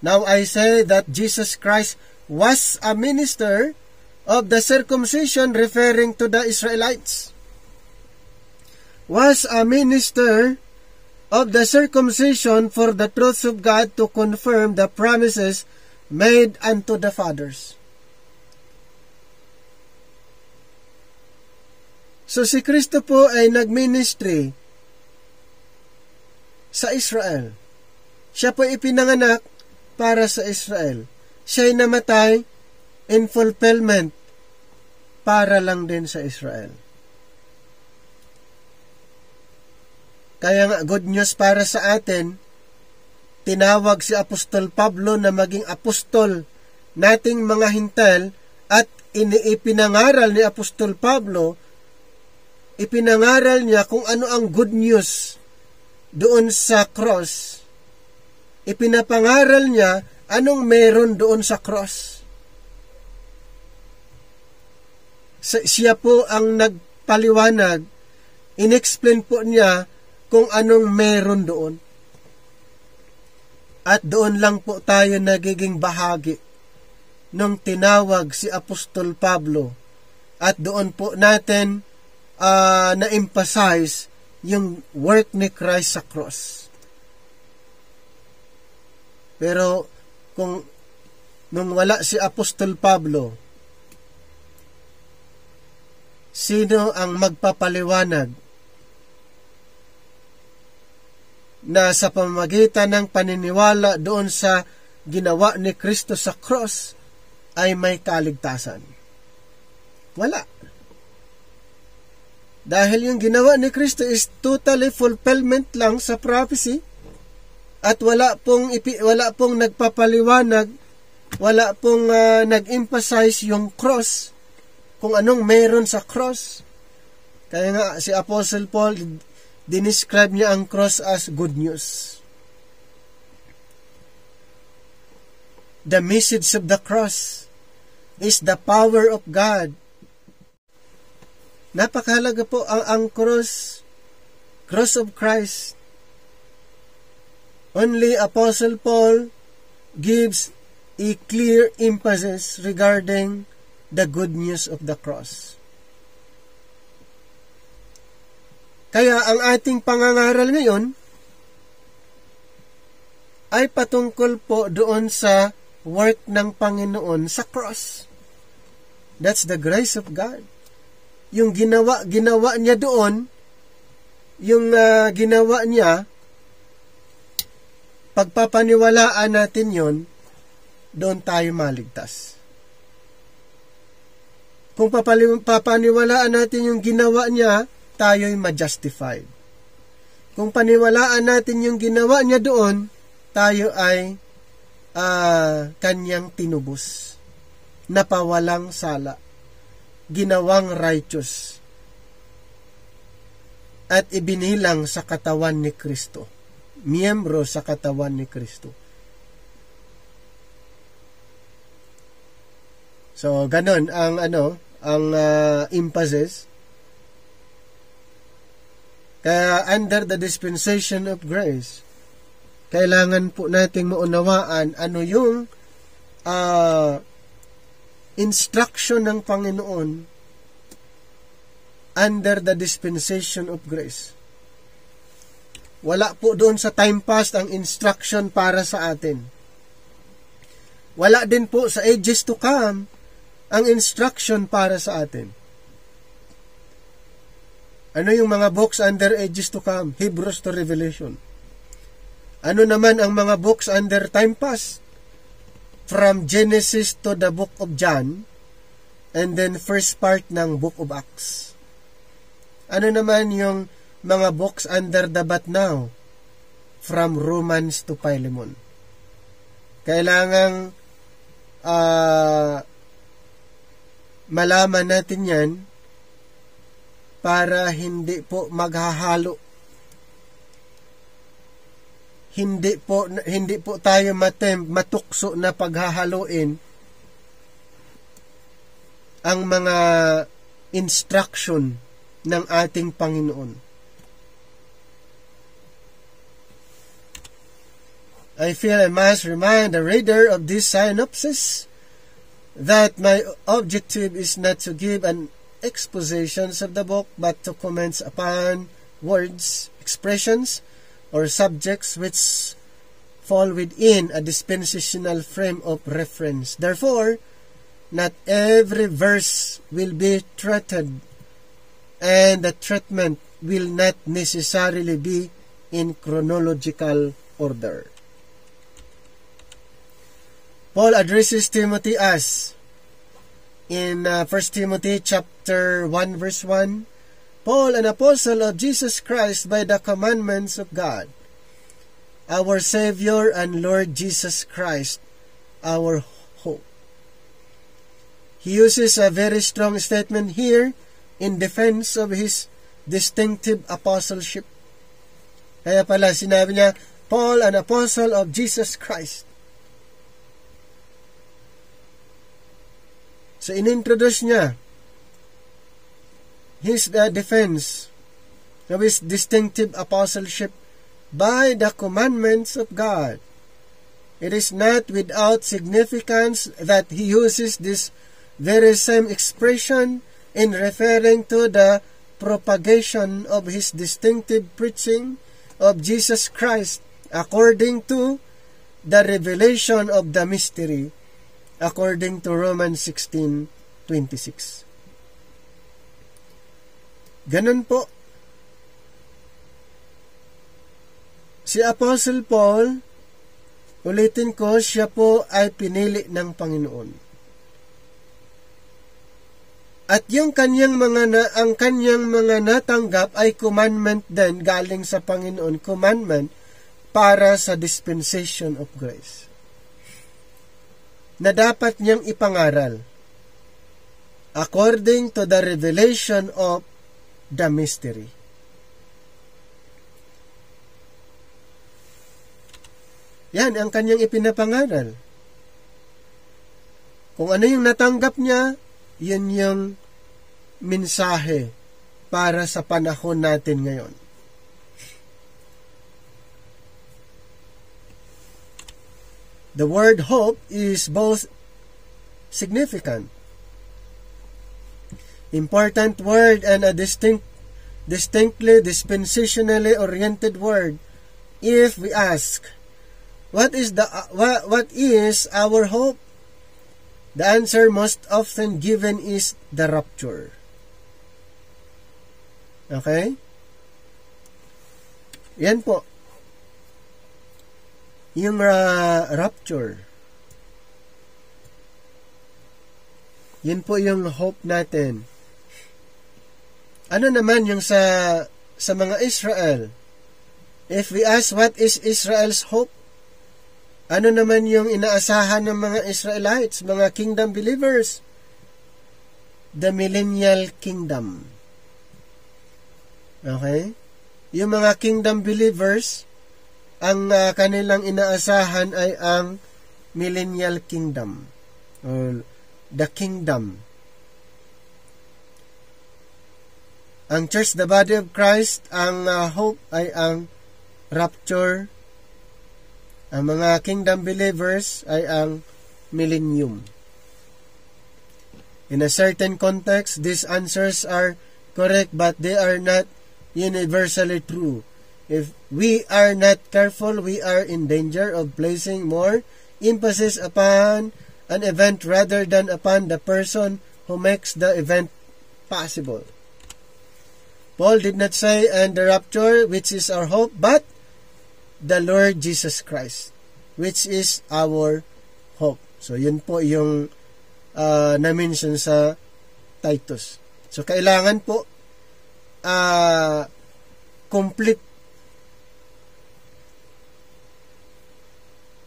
now I say that Jesus Christ was a minister of the circumcision, referring to the Israelites. Was a minister of the circumcision for the truth of God, to confirm the promises made unto the fathers. So si Kristo po ay nagministry sa Israel. Siya po ipinanganak para sa Israel. Siya'y namatay in fulfillment para lang din sa Israel. Kaya nga, good news para sa atin, tinawag si Apostol Pablo na maging apostol nating mga hintel, at ipinangaral ni Apostol Pablo ipinangaral niya kung ano ang good news doon sa cross. Ipinapangaral niya anong meron doon sa cross. Siya po ang nagpaliwanag, inexplain po niya kung anong meron doon. At doon lang po tayo nagiging bahagi nung tinawag si Apostol Pablo. At doon po natin na-emphasize yung work ni Christ sa cross. Pero kung nung wala si Apostol Pablo, sino ang magpapaliwanag na sa pamamagitan ng paniniwala doon sa ginawa ni Kristo sa cross ay may kaligtasan? Wala. Dahil yung ginawa ni Kristo is totally fulfillment lang sa prophecy at wala pong nagpapaliwanag, wala pong nag-emphasize yung cross, kung anong meron sa cross. Kaya nga si Apostle Paul, dinescribe niya ang cross as good news. The message of the cross is the power of God. Napakahalaga po ang cross of Christ. Only Apostle Paul gives a clear emphasis regarding the good news of the cross. Kaya ang ating pangangaral ngayon ay patungkol po doon sa work ng Panginoon sa cross. That's the grace of God. Yung ginawa niya doon, yung ginawa niya, pagpapaniwalaan natin yon, doon tayo maligtas. Kung papaniwalaan natin yung ginawa niya, tayo'y ma-justified. Kung paniwalaan natin yung ginawa niya doon, tayo ay kanyang tinubos, napawalang sala, ginawang righteous, at ibinilang sa katawan ni Kristo, miyembro sa katawan ni Kristo. So, ganon ang emphasis. Kaya under the dispensation of grace, kailangan po nating maunawaan ano yung instruction ng Panginoon under the dispensation of grace. Wala po doon sa time past ang instruction para sa atin. Wala din po sa ages to come ang instruction para sa atin. Ano yung mga books under ages to come? Hebrews to Revelation. Ano naman ang mga books under time past? From Genesis to the book of John, and then first part ng book of Acts. Ano naman yung mga books under the but now? From Romans to Philemon. Kailangang malaman natin yan para hindi po maghahalo. Hindi po tayo matukso na paghahaluin ang mga instruction ng ating Panginoon. I feel I must remind the reader of this synopsis that my objective is not to give an expositions of the book, but to comment upon words, expressions, or subjects which fall within a dispensational frame of reference. Therefore, not every verse will be treated, and the treatment will not necessarily be in chronological order. Paul addresses Timothy as, in 1 Timothy chapter 1 verse 1, Paul, an apostle of Jesus Christ by the commandments of God, our Savior and Lord Jesus Christ, our hope. He uses a very strong statement here in defense of his distinctive apostleship. Kaya pala sinabi niya, Paul, an apostle of Jesus Christ. So inintroduce niya his defense of his distinctive apostleship by the commandments of God. It is not without significance that he uses this very same expression in referring to the propagation of his distinctive preaching of Jesus Christ according to the revelation of the mystery, according to Romans 16:26. Ganun po. Si Apostle Paul, ulitin ko, siya po ay pinili ng Panginoon. At yung ang kanyang mga natanggap ay commandment din galing sa Panginoon, commandment para sa dispensation of grace, na dapat niyang ipangaral according to the revelation of the mystery. Yan ang kanyang ipinapangaral. Kung ano yung natanggap niya, yun yung mensahe para sa panahon natin ngayon. The word hope is both significant, important word, and a distinctly dispensationally oriented word. If we ask, what is our hope? The answer most often given is the rapture. Okay? Yan po. Yung rapture. Yan po yung hope natin. Ano naman yung sa mga Israel? If we ask what is Israel's hope, ano naman yung inaasahan ng mga Israelites, mga kingdom believers? The millennial kingdom. Okay? Yung mga kingdom believers, ang kanilang inaasahan ay ang millennial kingdom, or the kingdom. Ang church, the body of Christ, ang hope ay ang rapture. Ang mga kingdom believers ay ang millennium. In a certain context, these answers are correct, but they are not universally true. If we are not careful, we are in danger of placing more emphasis upon an event rather than upon the person who makes the event possible. Paul did not say, and the rapture, which is our hope, but the Lord Jesus Christ, which is our hope. So, yun po yung na-mention sa Titus. So, kailangan po complete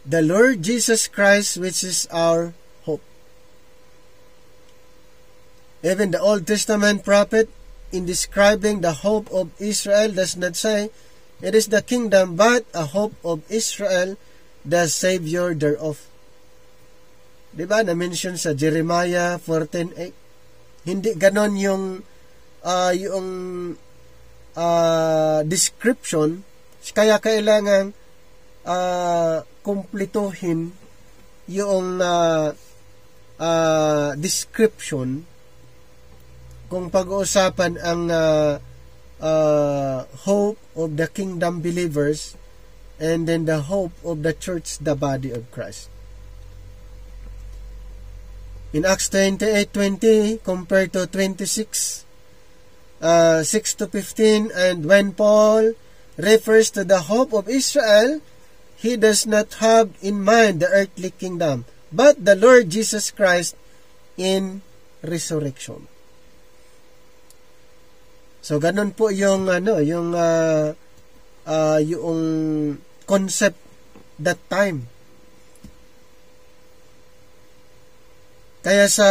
the Lord Jesus Christ, which is our hope. Even the Old Testament prophet, in describing the hope of Israel, does not say, it is the kingdom, but a hope of Israel, the Savior thereof. Diba? Na-mention sa Jeremiah 14:8. Hindi ganon yung description. Kaya kailangan kumplituhin yung description kung pag-uusapan ang hope of the kingdom believers, and then the hope of the church, the body of Christ. In Acts 28:20 compared to 26, 6-15, and when Paul refers to the hope of Israel, he does not have in mind the earthly kingdom, but the Lord Jesus Christ in resurrection. So ganun po yung yung concept that time. Kaya sa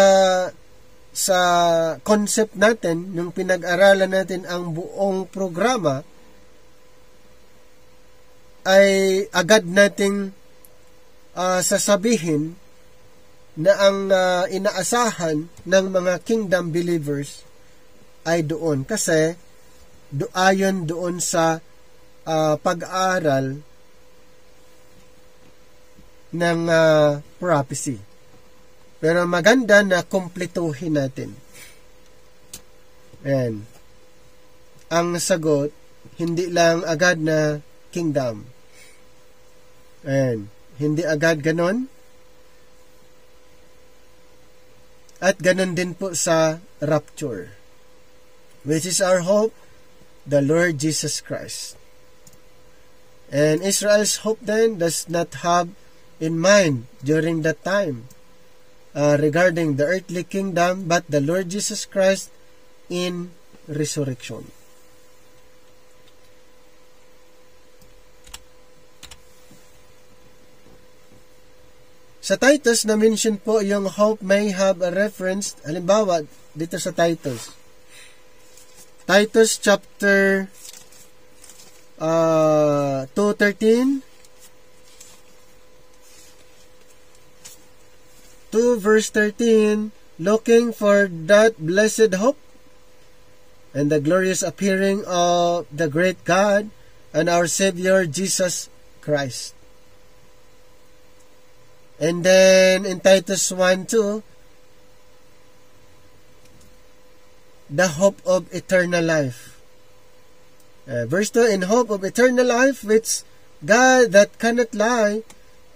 sa concept natin, nung pinag-aralan natin ang buong programa, ay agad nating sasabihin na ang inaasahan ng mga kingdom believers ay doon. Kasi ayon doon sa pag-aaral ng prophecy. Pero maganda na kumpletuhin natin. Ayan. Ang sagot, hindi lang agad na kingdom. Ayan. Hindi agad ganon. At ganon din po sa rapture, which is our hope, the Lord Jesus Christ. And Israel's hope then does not have in mind during that time regarding the earthly kingdom, but the Lord Jesus Christ in resurrection. Sa Titus, na-mention po yung hope may have a reference. Halimbawa, dito sa Titus. Titus chapter 2:13. 2 verse 13, looking for that blessed hope and the glorious appearing of the great God and our Savior Jesus Christ. And then in Titus 1:2, the hope of eternal life. Verse 2, in hope of eternal life, which God that cannot lie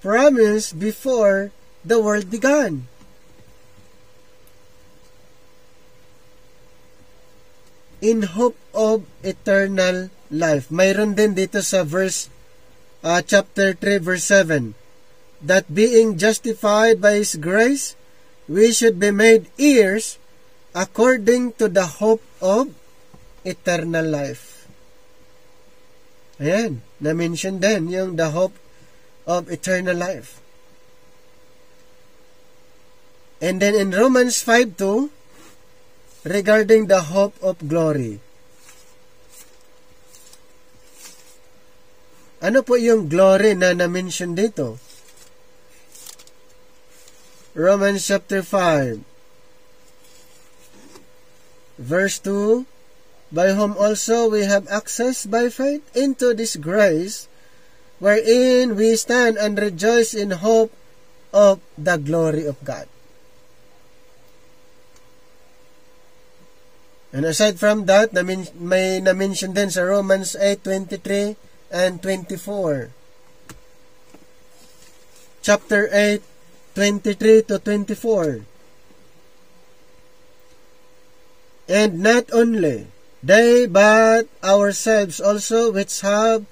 promised before the world began. In hope of eternal life. Mayroon din dito sa verse chapter 3 verse 7, that being justified by His grace, we should be made heirs according to the hope of eternal life. Ayan, na-mention din yung the hope of eternal life. And then in Romans 5:2, regarding the hope of glory. Ano po yung glory na na-mention dito? Romans chapter 5, verse 2, by whom also we have access by faith into this grace, wherein we stand and rejoice in hope of the glory of God. And aside from that, may na-mention din sa Romans 8:23 and 24. Chapter 8, 23 to 24. And not only they, but ourselves also, which have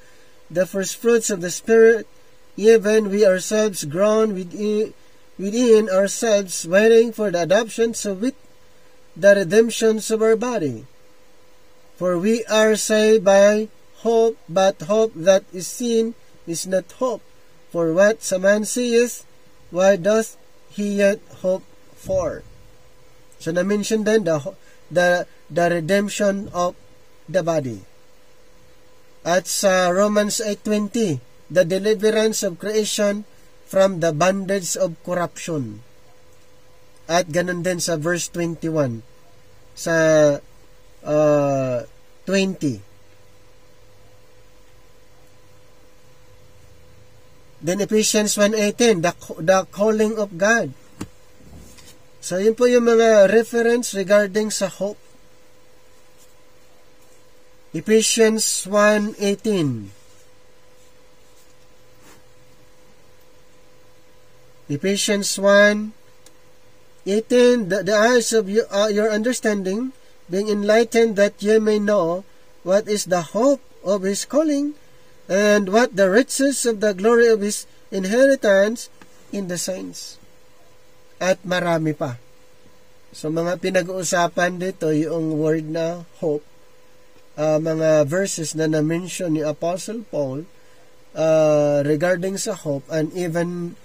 the first fruits of the Spirit, even we ourselves groan within ourselves, waiting for the adoption, so with the redemptions of our body. For we are saved by hope, but hope that is seen is not hope. For what a man seeth, why doth he yet hope for? So na-mention din the redemption of the body. At sa Romans 8:20, the deliverance of creation from the bondage of corruption. At ganun din sa verse 21, sa 20. Then Ephesians 1:18, the calling of God. So yun po yung mga reference regarding sa hope. Ephesians 1:18. Ephesians 1:18, the eyes of your understanding being enlightened, that ye may know what is the hope of His calling, and what the riches of the glory of His inheritance in the saints. At marami pa. So mga pinag-uusapan dito, yung word na hope, mga verses na na-mention ni Apostle Paul regarding sa hope, and even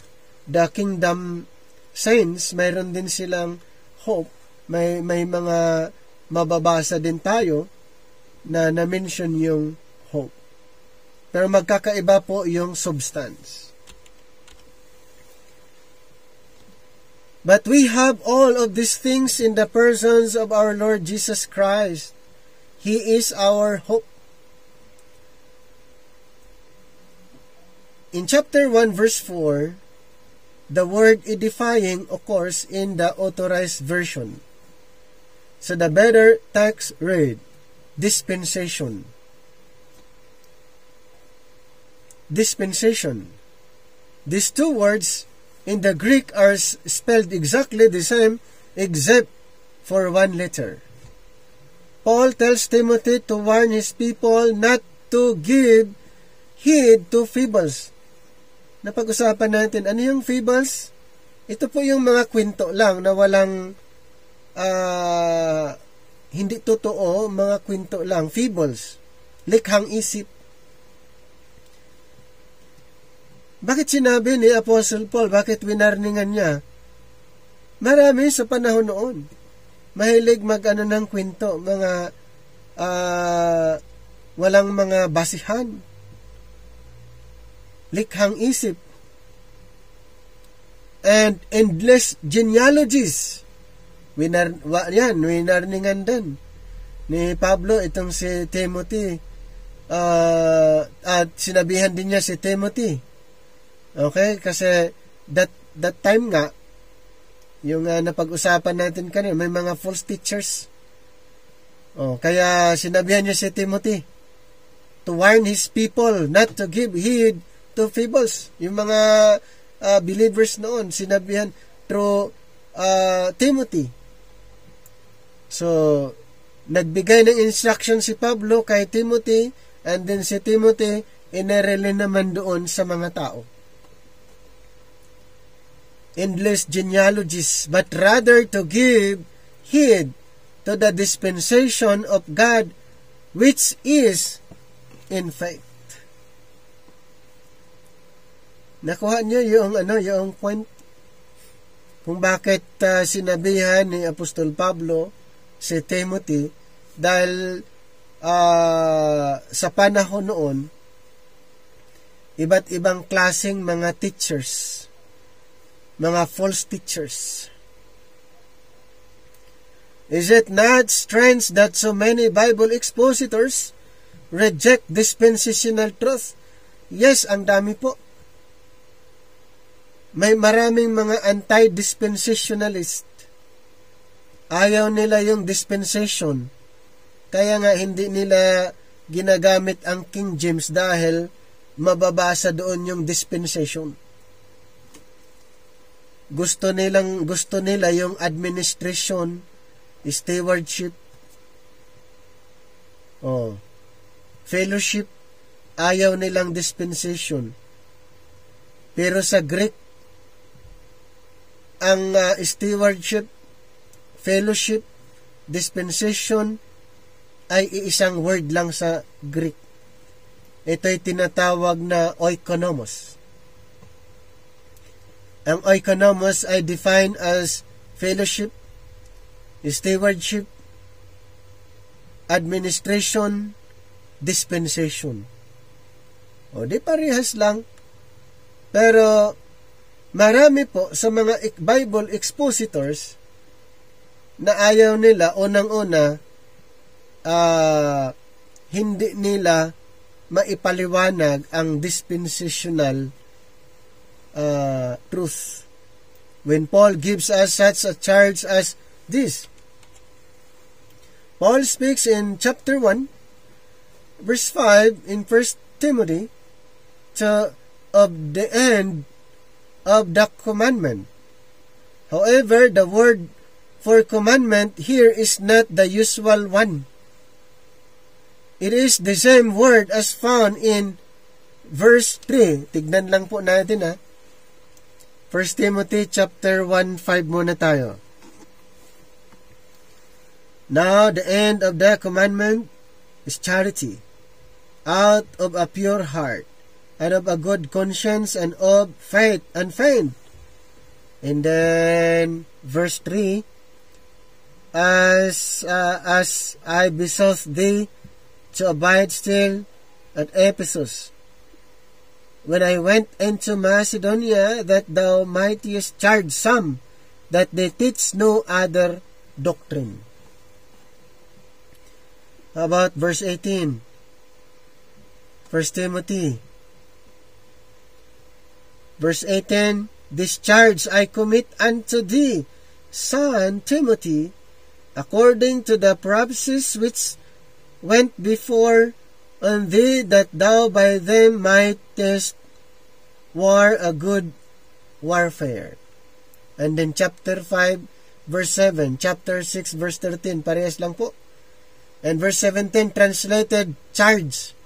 the kingdom saints, mayroon din silang hope may mga mababasa din tayo na na-mention yung hope. Pero magkakaiba po yung substance. But we have all of these things in the persons of our Lord Jesus Christ. He is our hope. In chapter 1, verse 4, the word edifying occurs in the Authorized Version. So the better text read, dispensation. Dispensation. These two words in the Greek are spelled exactly the same except for one letter. Paul tells Timothy to warn his people not to give heed to fables. Napag-usapan natin, ano yung fables? Ito po yung mga kwento lang na walang hindi totoo, mga kwento lang. Fables. Likhang isip. Bakit sinabi ni Apostle Paul? Bakit winarningan niya? Marami sa panahon noon. Mahilig mag-ano ng kwento. Mga walang mga basihan. Likhang isip. And endless genealogies. Winarningan din ni Pablo itong si Timothy. At sinabihan din niya si Timothy. Okay? Kasi that time nga, yung napag-usapan natin kanina, may mga false teachers. Kaya sinabihan niya si Timothy to warn his people not to give heed to fables. Yung mga believers noon, sinabihan through Timothy. So, nagbigay ng instruction si Pablo kay Timothy, and then si Timothy inerelin naman doon sa mga tao. Endless genealogies, but rather to give heed to the dispensation of God, which is in faith. Nakuha niyo yung point kung bakit sinabihan ni Apostol Pablo si Timothy, dahil sa panahon noon, iba't ibang klaseng mga teachers, mga false teachers. Is it not strange that so many Bible expositors reject dispensational truth? Yes, ang dami po. May maraming mga anti-dispensationalist. Ayaw nila yung dispensation. Kaya nga hindi nila ginagamit ang King James dahil mababasa doon yung dispensation. Gusto nila yung administration, stewardship, fellowship. Ayaw nilang dispensation. Pero sa Greek, ang stewardship, fellowship, dispensation ay iisang word lang sa Greek. Ito'y tinatawag na oikonomos. Ang oikonomos ay defined as fellowship, stewardship, administration, dispensation. Di parehas lang. Pero marami po sa mga Bible expositors na ayaw nila, unang-una, hindi nila maipaliwanag ang dispensational truth. When Paul gives us such a charge as this, Paul speaks in chapter 1, verse 5 in 1 Timothy, of the end of the commandment. However, the word for commandment here is not the usual one. It is the same word as found in verse 3. Tignan lang po natin 1 Timothy chapter 1:5 muna tayo. Now the end of the commandment is charity, out of a pure heart, and of a good conscience, and of faith unfeigned. And then, verse 3, as I besought thee to abide still at Ephesus, when I went into Macedonia, that thou mightest charge some that they teach no other doctrine. How about verse 18? 1 Timothy. Verse 18, This charge I commit unto thee, son Timothy, according to the prophecies which went before on thee, that thou by them mightest war a good warfare. And then chapter 5, verse 7, chapter 6, verse 13, parehas lang po. And verse 17, translated, charge.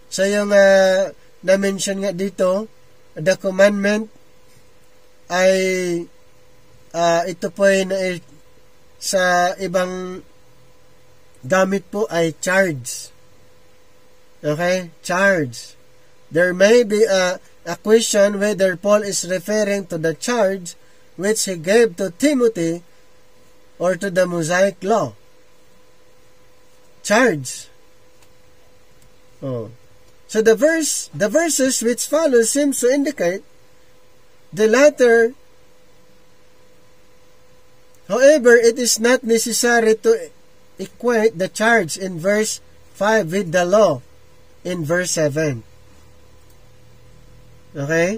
So yung na-mention nga dito, the commandment ay ito po ay sa ibang gamit po ay charge. Okay? Charge. There may be a question whether Paul is referring to the charge which he gave to Timothy or to the Mosaic law. Charge. Oh. So the verses which follow seems to indicate the latter. However, it is not necessary to equate the charge in verse 5 with the law in verse 7. Okay?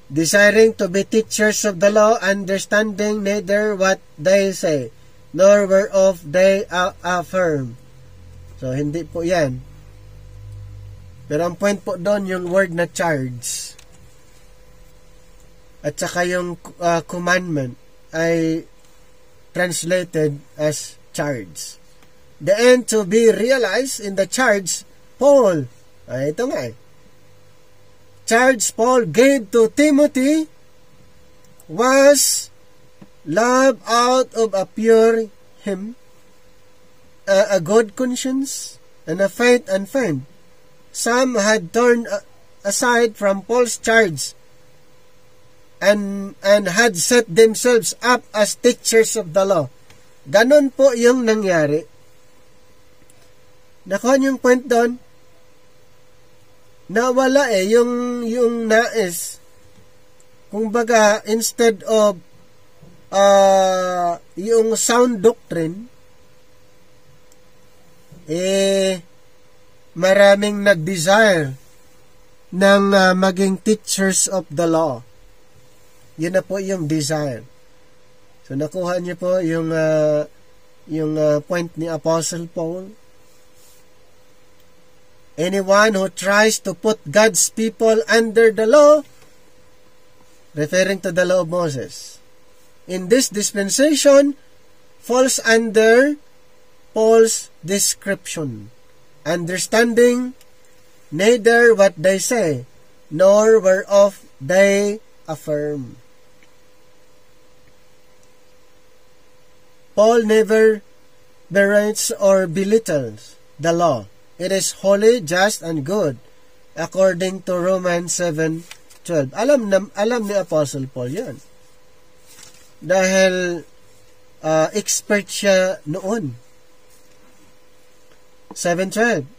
Desiring to be teachers of the law, understanding neither what they say, nor whereof they affirm. So, hindi po yan. Pero ang point po doon, yung word na charge. At saka yung commandment ay translated as charge. The end to be realized in the charge Paul. Ito nga eh. Charge Paul gave to Timothy was love out of a pure him, a good conscience, and a faith unfeigned. Some had turned aside from Paul's charge and had set themselves up as teachers of the law. Ganon po yung nangyari. Nakuha yung point doon, nawala yung nais. Kung baga, instead of yung sound doctrine, maraming nag-desire ng maging teachers of the law. Yun na po yung desire. So, nakuha niyo po yung point ni Apostle Paul. Anyone who tries to put God's people under the law, referring to the law of Moses, in this dispensation, falls under Paul's description, understanding neither what they say, nor whereof they affirm. Paul never berates or belittles the law. It is holy, just, and good, according to Romans 7:12. Alam ni Apostle Paul yan. Dahil expert siya noon. 7:12.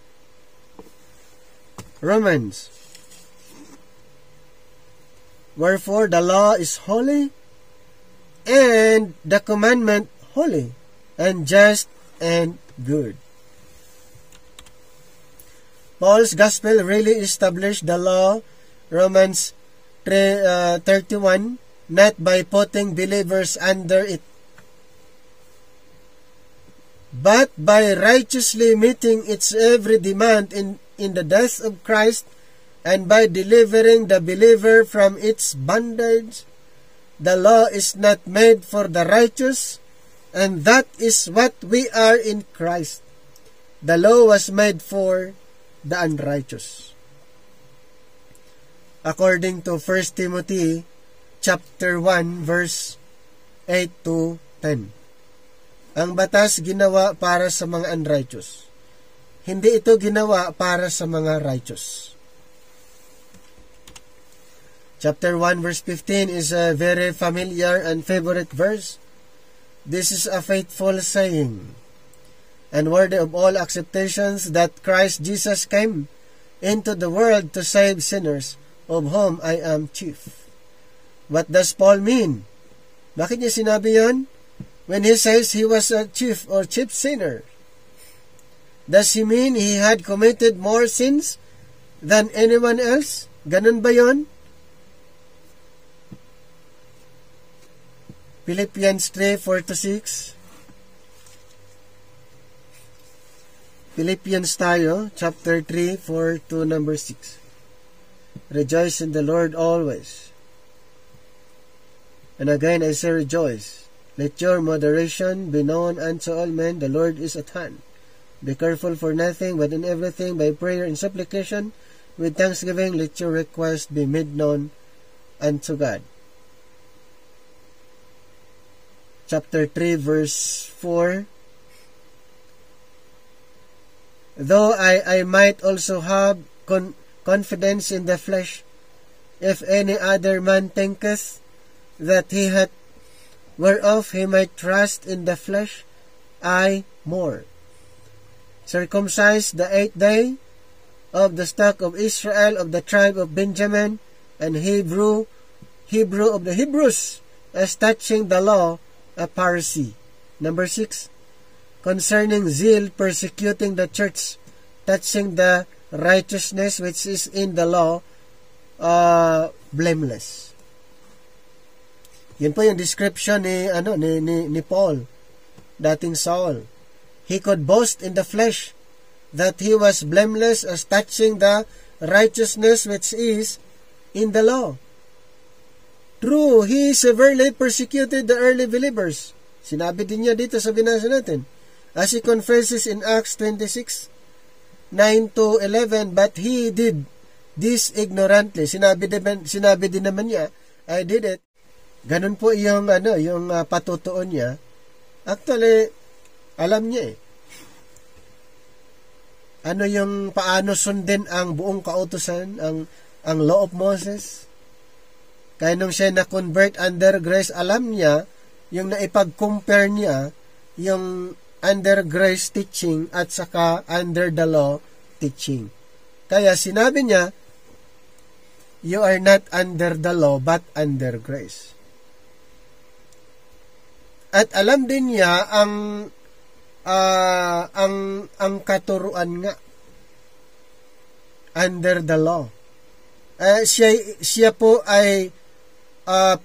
Romans. Wherefore the law is holy, and the commandment holy, and just, and good. Paul's gospel really established the law, Romans 3:31, not by putting believers under it, but by righteously meeting its every demand in the death of Christ, and by delivering the believer from its bondage. The law is not made for the righteous, and that is what we are in Christ. The law was made for the unrighteous. According to 1 Timothy chapter 1 verse 8 to 10. Ang batas ginawa para sa mga unrighteous. Hindi ito ginawa para sa mga righteous. Chapter 1 verse 15 is a very familiar and favorite verse. This is a faithful saying, and worthy of all acceptations, that Christ Jesus came into the world to save sinners, of whom I am chief. What does Paul mean? Bakit niya sinabi yon? When he says he was a chief or chief sinner, does he mean he had committed more sins than anyone else? Ganun ba yon? Philippians 3:4-6. Philippians tayo, chapter 3, 4-6. Rejoice in the Lord always. And again I say rejoice. Let your moderation be known unto all men. The Lord is at hand. Be careful for nothing, but in everything by prayer and supplication, with thanksgiving, let your request be made known unto God. Chapter 3, verse 4. Though I might also have confidence in the flesh, if any other man thinketh that he hath whereof he might trust in the flesh, I more. Circumcised the 8th day, of the stock of Israel, of the tribe of Benjamin, and Hebrew of the Hebrews, as touching the law, a Pharisee. Number 6, concerning zeal, persecuting the church, touching the righteousness which is in the law, blameless. Yun po yung description ni Paul, dating Saul. He could boast in the flesh that he was blameless as touching the righteousness which is in the law. True, he severely persecuted the early believers. Sinabi din niya dito sa binasa natin, as he confesses in Acts 26, 9-11, but he did this ignorantly. Sinabi din naman niya, I did it. Ganun po yung patutuon niya. Actually, alam niya ano yung paano sundin ang buong kautusan, ang law of Moses. Kaya nung siya na-convert under grace, alam niya yung naipag-compare niya yung under grace teaching at saka under the law teaching. Kaya sinabi niya, you are not under the law but under grace. At alam din niya ang katuruan nga under the law. Siya po ay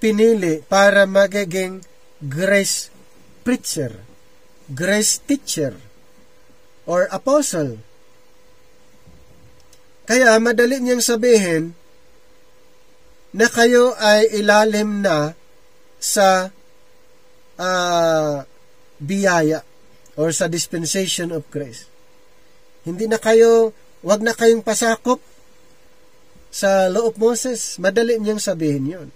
pinili para magiging grace preacher, grace teacher, or apostle. Kaya madali niyang sabihin na kayo ay ilalim na sa biyaya or sa dispensation of grace. Wag na kayong pasakop sa law of Moses. Madali niyang sabihin yon.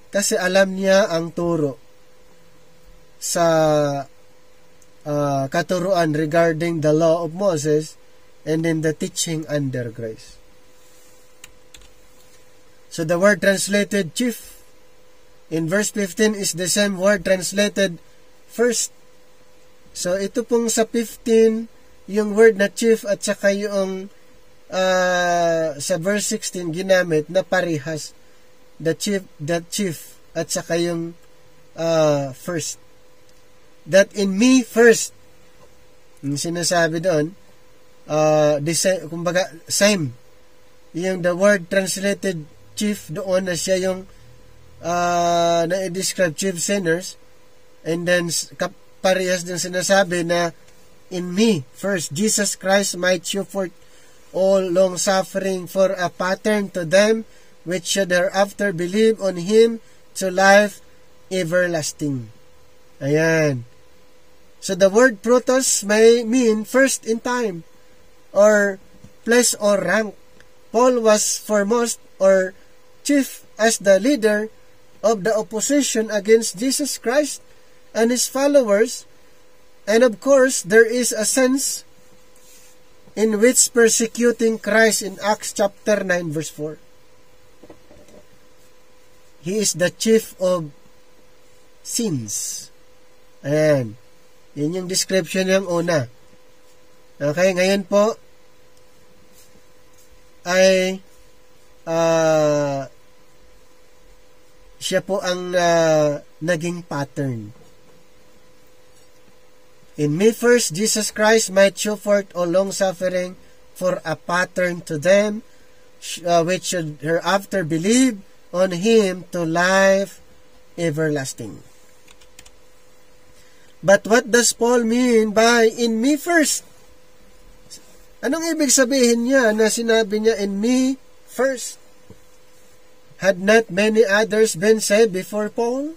Kasi alam niya ang turo sa katuruan regarding the law of Moses and then the teaching under grace. So the word translated chief in verse 15 is the same word translated first. So ito pong sa 15, yung word na chief at saka yung sa verse 16 ginamit na parehas. The chief at saka yung first. That in me first, yung sinasabi doon, kumbaga same. Yung the word translated chief doon na siya yung na-describe chief sinners, and then parehas din sinasabi na in me first, Jesus Christ might show forth all long suffering for a pattern to them which should thereafter believe on Him to life everlasting. Ayan. So the word protos may mean first in time or place or rank. Paul was foremost or chief as the leader of the opposition against Jesus Christ and His followers. And of course, there is a sense in which persecuting Christ in Acts chapter 9 verse 4. He is the chief of sins. Ayan. Yun yung description yung una. Okay, ngayon po ay siya po ang naging pattern. In me first, Jesus Christ might show forth all long-suffering for a pattern to them which should hereafter believe on Him to life everlasting. But what does Paul mean by in me first? Anong ibig sabihin niya na sinabi niya in me first? Had not many others been saved before Paul?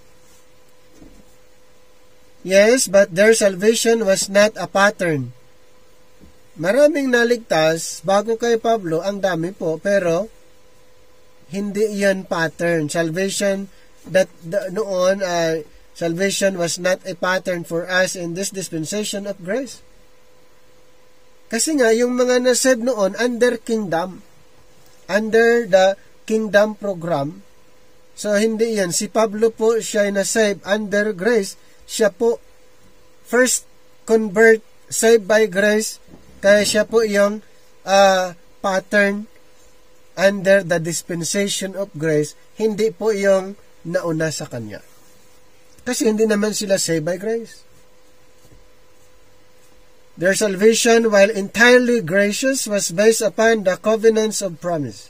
Yes, but their salvation was not a pattern. Maraming naligtas bago kay Pablo, ang dami po, pero hindi yan pattern. Salvation salvation was not a pattern for us in this dispensation of grace. Kasi nga, yung mga nasave noon under kingdom, under the kingdom program, so hindi yan. Si Pablo po, siya ay nasave under grace. Siya po, first convert, saved by grace, kaya siya po yung pattern under the dispensation of grace, hindi po yung nauna sa kanya. Kasi hindi naman sila saved by grace. Their salvation, while entirely gracious, was based upon the covenants of promise.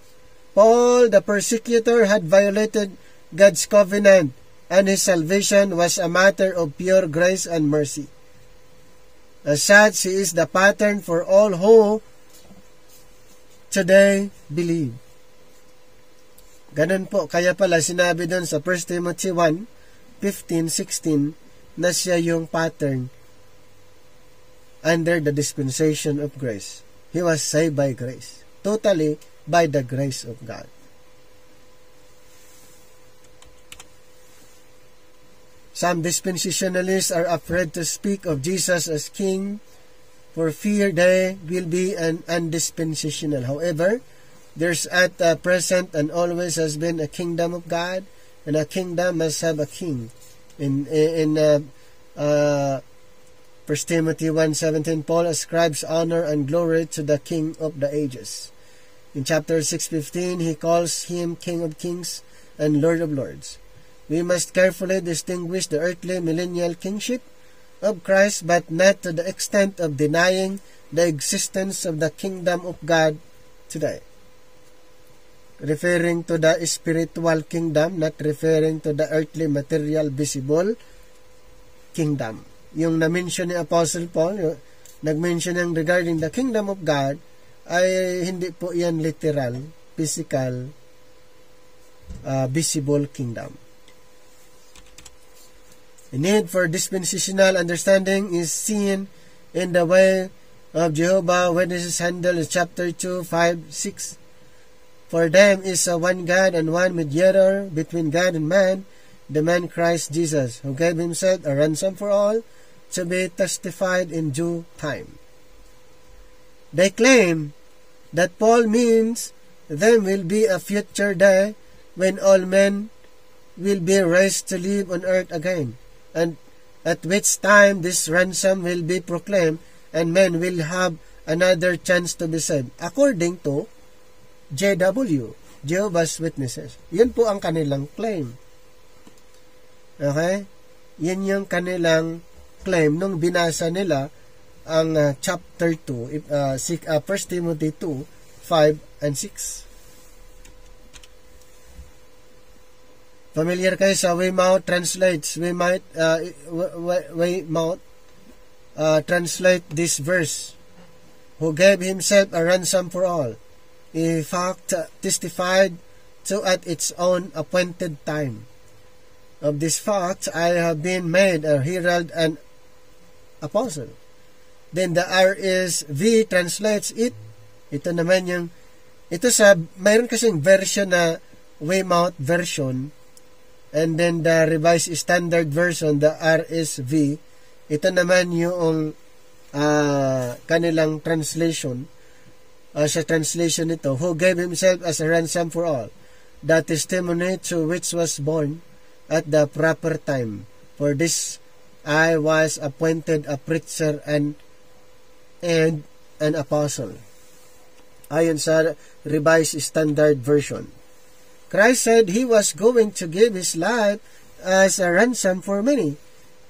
Paul, the persecutor, had violated God's covenant, and his salvation was a matter of pure grace and mercy. As such, he is the pattern for all who today believe. Ganun po, kaya pala sinabi doon sa 1 Timothy 1:15-16 na siya yung pattern under the dispensation of grace. He was saved by grace. Totally by the grace of God. Some dispensationalists are afraid to speak of Jesus as King for fear they will be an undispensational. However, there's at present and always has been a kingdom of God, and a kingdom must have a king. In 1 Timothy 1:17, Paul ascribes honor and glory to the King of the ages. In chapter 6:15, he calls him King of Kings and Lord of Lords. We must carefully distinguish the earthly millennial kingship of Christ, but not to the extent of denying the existence of the kingdom of God today. Referring to the spiritual kingdom, not referring to the earthly material visible kingdom. Yung na-mention ni Apostle Paul, nag-mention ng regarding the kingdom of God, ay hindi po yan literal, physical, visible kingdom. The need for dispensational understanding is seen in the way of Jehovah's Witnesses handle in chapter 2, 5, 6. For them is one God and one mediator between God and man, the man Christ Jesus, who gave himself a ransom for all, to be testified in due time. They claim that Paul means there will be a future day when all men will be raised to live on earth again, and at which time this ransom will be proclaimed and men will have another chance to be saved. According to JW, Jehovah's Witnesses. Yun po ang kanilang claim. Okay? Yan yung kanilang claim nung binasa nila ang chapter 2, 1 Timothy 2, 5 and 6. Familiar kayo sa Weymouth translates. Weymouth translate this verse. Who gave himself a ransom for all. In fact, testified to at its own appointed time. Of this fact, I have been made a herald and apostle. Then the RSV translates it. Ito naman yung, ito sa, mayroon kasing version na Weymouth version, and then the Revised Standard Version, the RSV, ito naman yung kanilang translation. Sa translation nito, who gave himself as a ransom for all, the testimony to which was born at the proper time. For this I was appointed a preacher and an apostle. Ayon sa Revised Standard Version. Christ said He was going to give His life as a ransom for many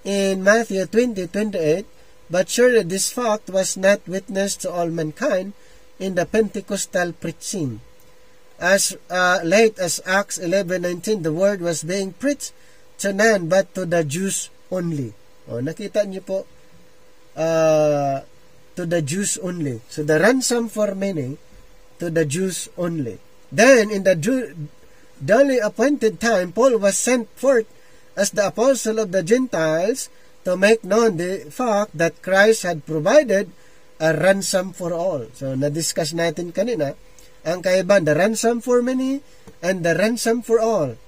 in Matthew 20:28, but surely this fact was not witnessed to all mankind in the Pentecostal preaching. As late as Acts 11:19, the word was being preached to none but to the Jews only. O, nakita niyo po, to the Jews only. So, the ransom for many, to the Jews only. Then, in the duly appointed time, Paul was sent forth as the apostle of the Gentiles to make known the fact that Christ had provided a ransom for all. So, na-discuss natin kanina, ang kaibahan, the ransom for many and the ransom for all.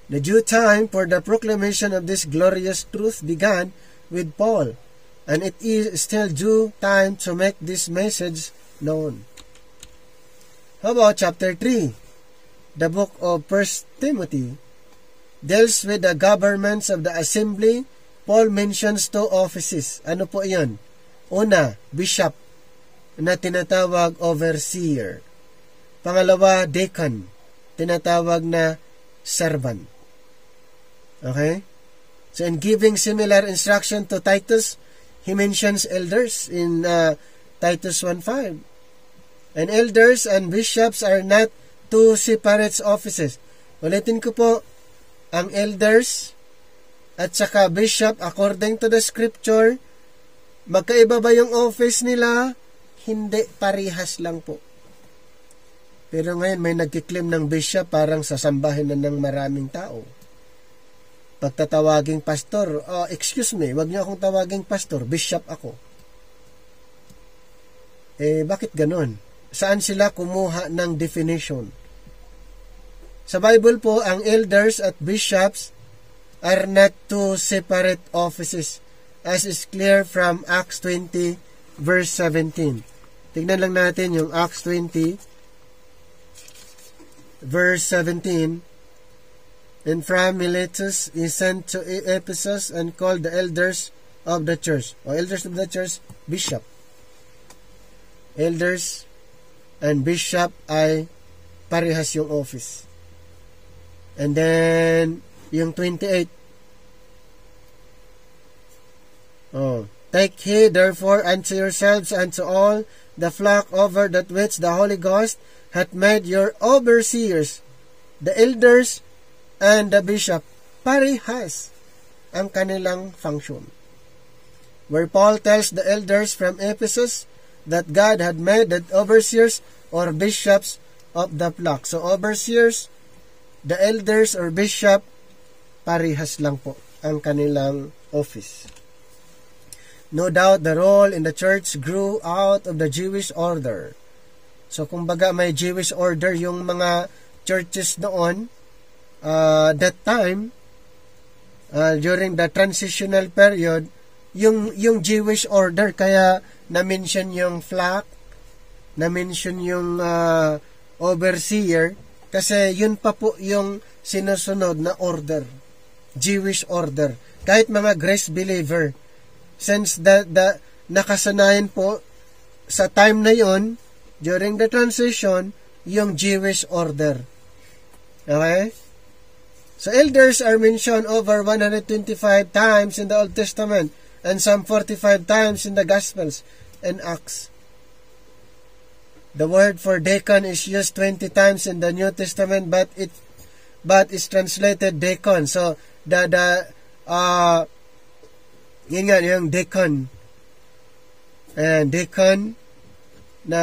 The due time for the proclamation of this glorious truth began with Paul, and it is still due time to make this message known. How about chapter 3? The book of 1 Timothy deals with the governments of the assembly. Paul mentions 2 offices. Ano po iyon? Una, bishop, na tinatawag overseer. Pangalawa, deacon, tinatawag na servant. Okay? So in giving similar instruction to Titus, he mentions elders in Titus 1:5. And elders and bishops are not 2 separate offices. Ulitin ko po, ang elders at saka bishop, according to the scripture, magkaiba ba yung office nila? Hindi, parihas lang po. Pero ngayon may nagkiklaim ng bishop, parang sasambahin na ng maraming tao. Pagtatawaging pastor, excuse me, wag niyo akong tawaging pastor, bishop ako. Bakit ganon? Saan sila kumuha ng definition? Sa Bible po, ang elders at bishops are not 2 separate offices, as is clear from Acts 20, verse 17. Tignan lang natin yung Acts 20, verse 17. And from Miletus he sent to Ephesus and called the elders of the church. O elders of the church, bishop. Elders and bishop ay parehas yung office. And then, yung 28. Take heed, therefore, unto yourselves and to all the flock over that which the Holy Ghost hath made your overseers, the elders and the bishop. Parehas ang kanilang function. Where Paul tells the elders from Ephesus that God had made the overseers or bishops of the flock. So, overseers, the elders or bishop, parehas lang po ang kanilang office. No doubt the role in the church grew out of the Jewish order. So kumbaga may Jewish order yung mga churches noon that time during the transitional period, yung Jewish order, kaya na-mention yung flock, na-mention yung overseer, kasi yun pa po yung sinusunod na order, Jewish order. Kahit mga grace believer, since the nakasanayan po sa time na yon, during the transition, yung Jewish order. Okay? So elders are mentioned over 125 times in the Old Testament and some 45 times in the Gospels and Acts. The word for deacon is used 20 times in the New Testament, but it's translated deacon. So yun nga, yung deacon. And deacon na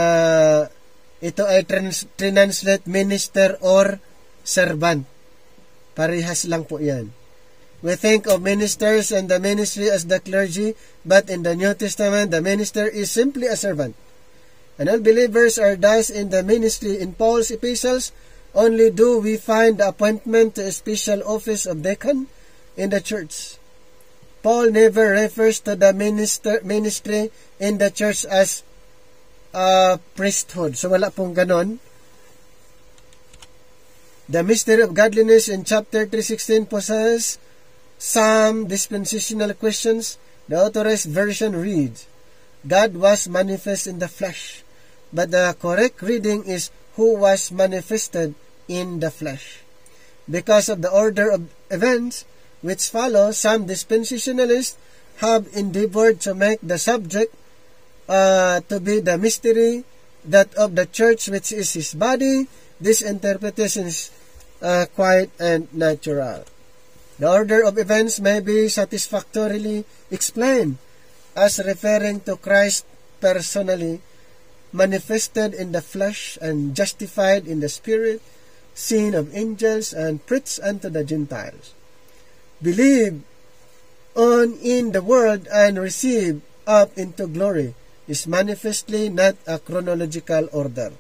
ito ay translate minister or servant. Parehas lang po yan. We think of ministers and the ministry as the clergy, but in the New Testament, the minister is simply a servant. And all believers are thus in the ministry. In Paul's epistles, only do we find the appointment to a special office of deacon in the church. Paul never refers to the ministry in the church as priesthood. So wala pong ganon. The mystery of godliness in chapter 3:16 possess some dispensational questions, the Authorized Version reads, God was manifest in the flesh, but the correct reading is who was manifested in the flesh. Because of the order of events which follow, some dispensationalists have endeavored to make the subject to be the mystery that of the church which is his body. This interpretation is quiet and natural. The order of events may be satisfactorily explained as referring to Christ personally, manifested in the flesh and justified in the spirit, seen of angels and preached unto the Gentiles, believed on in the world and received up into glory, is manifestly not a chronological order.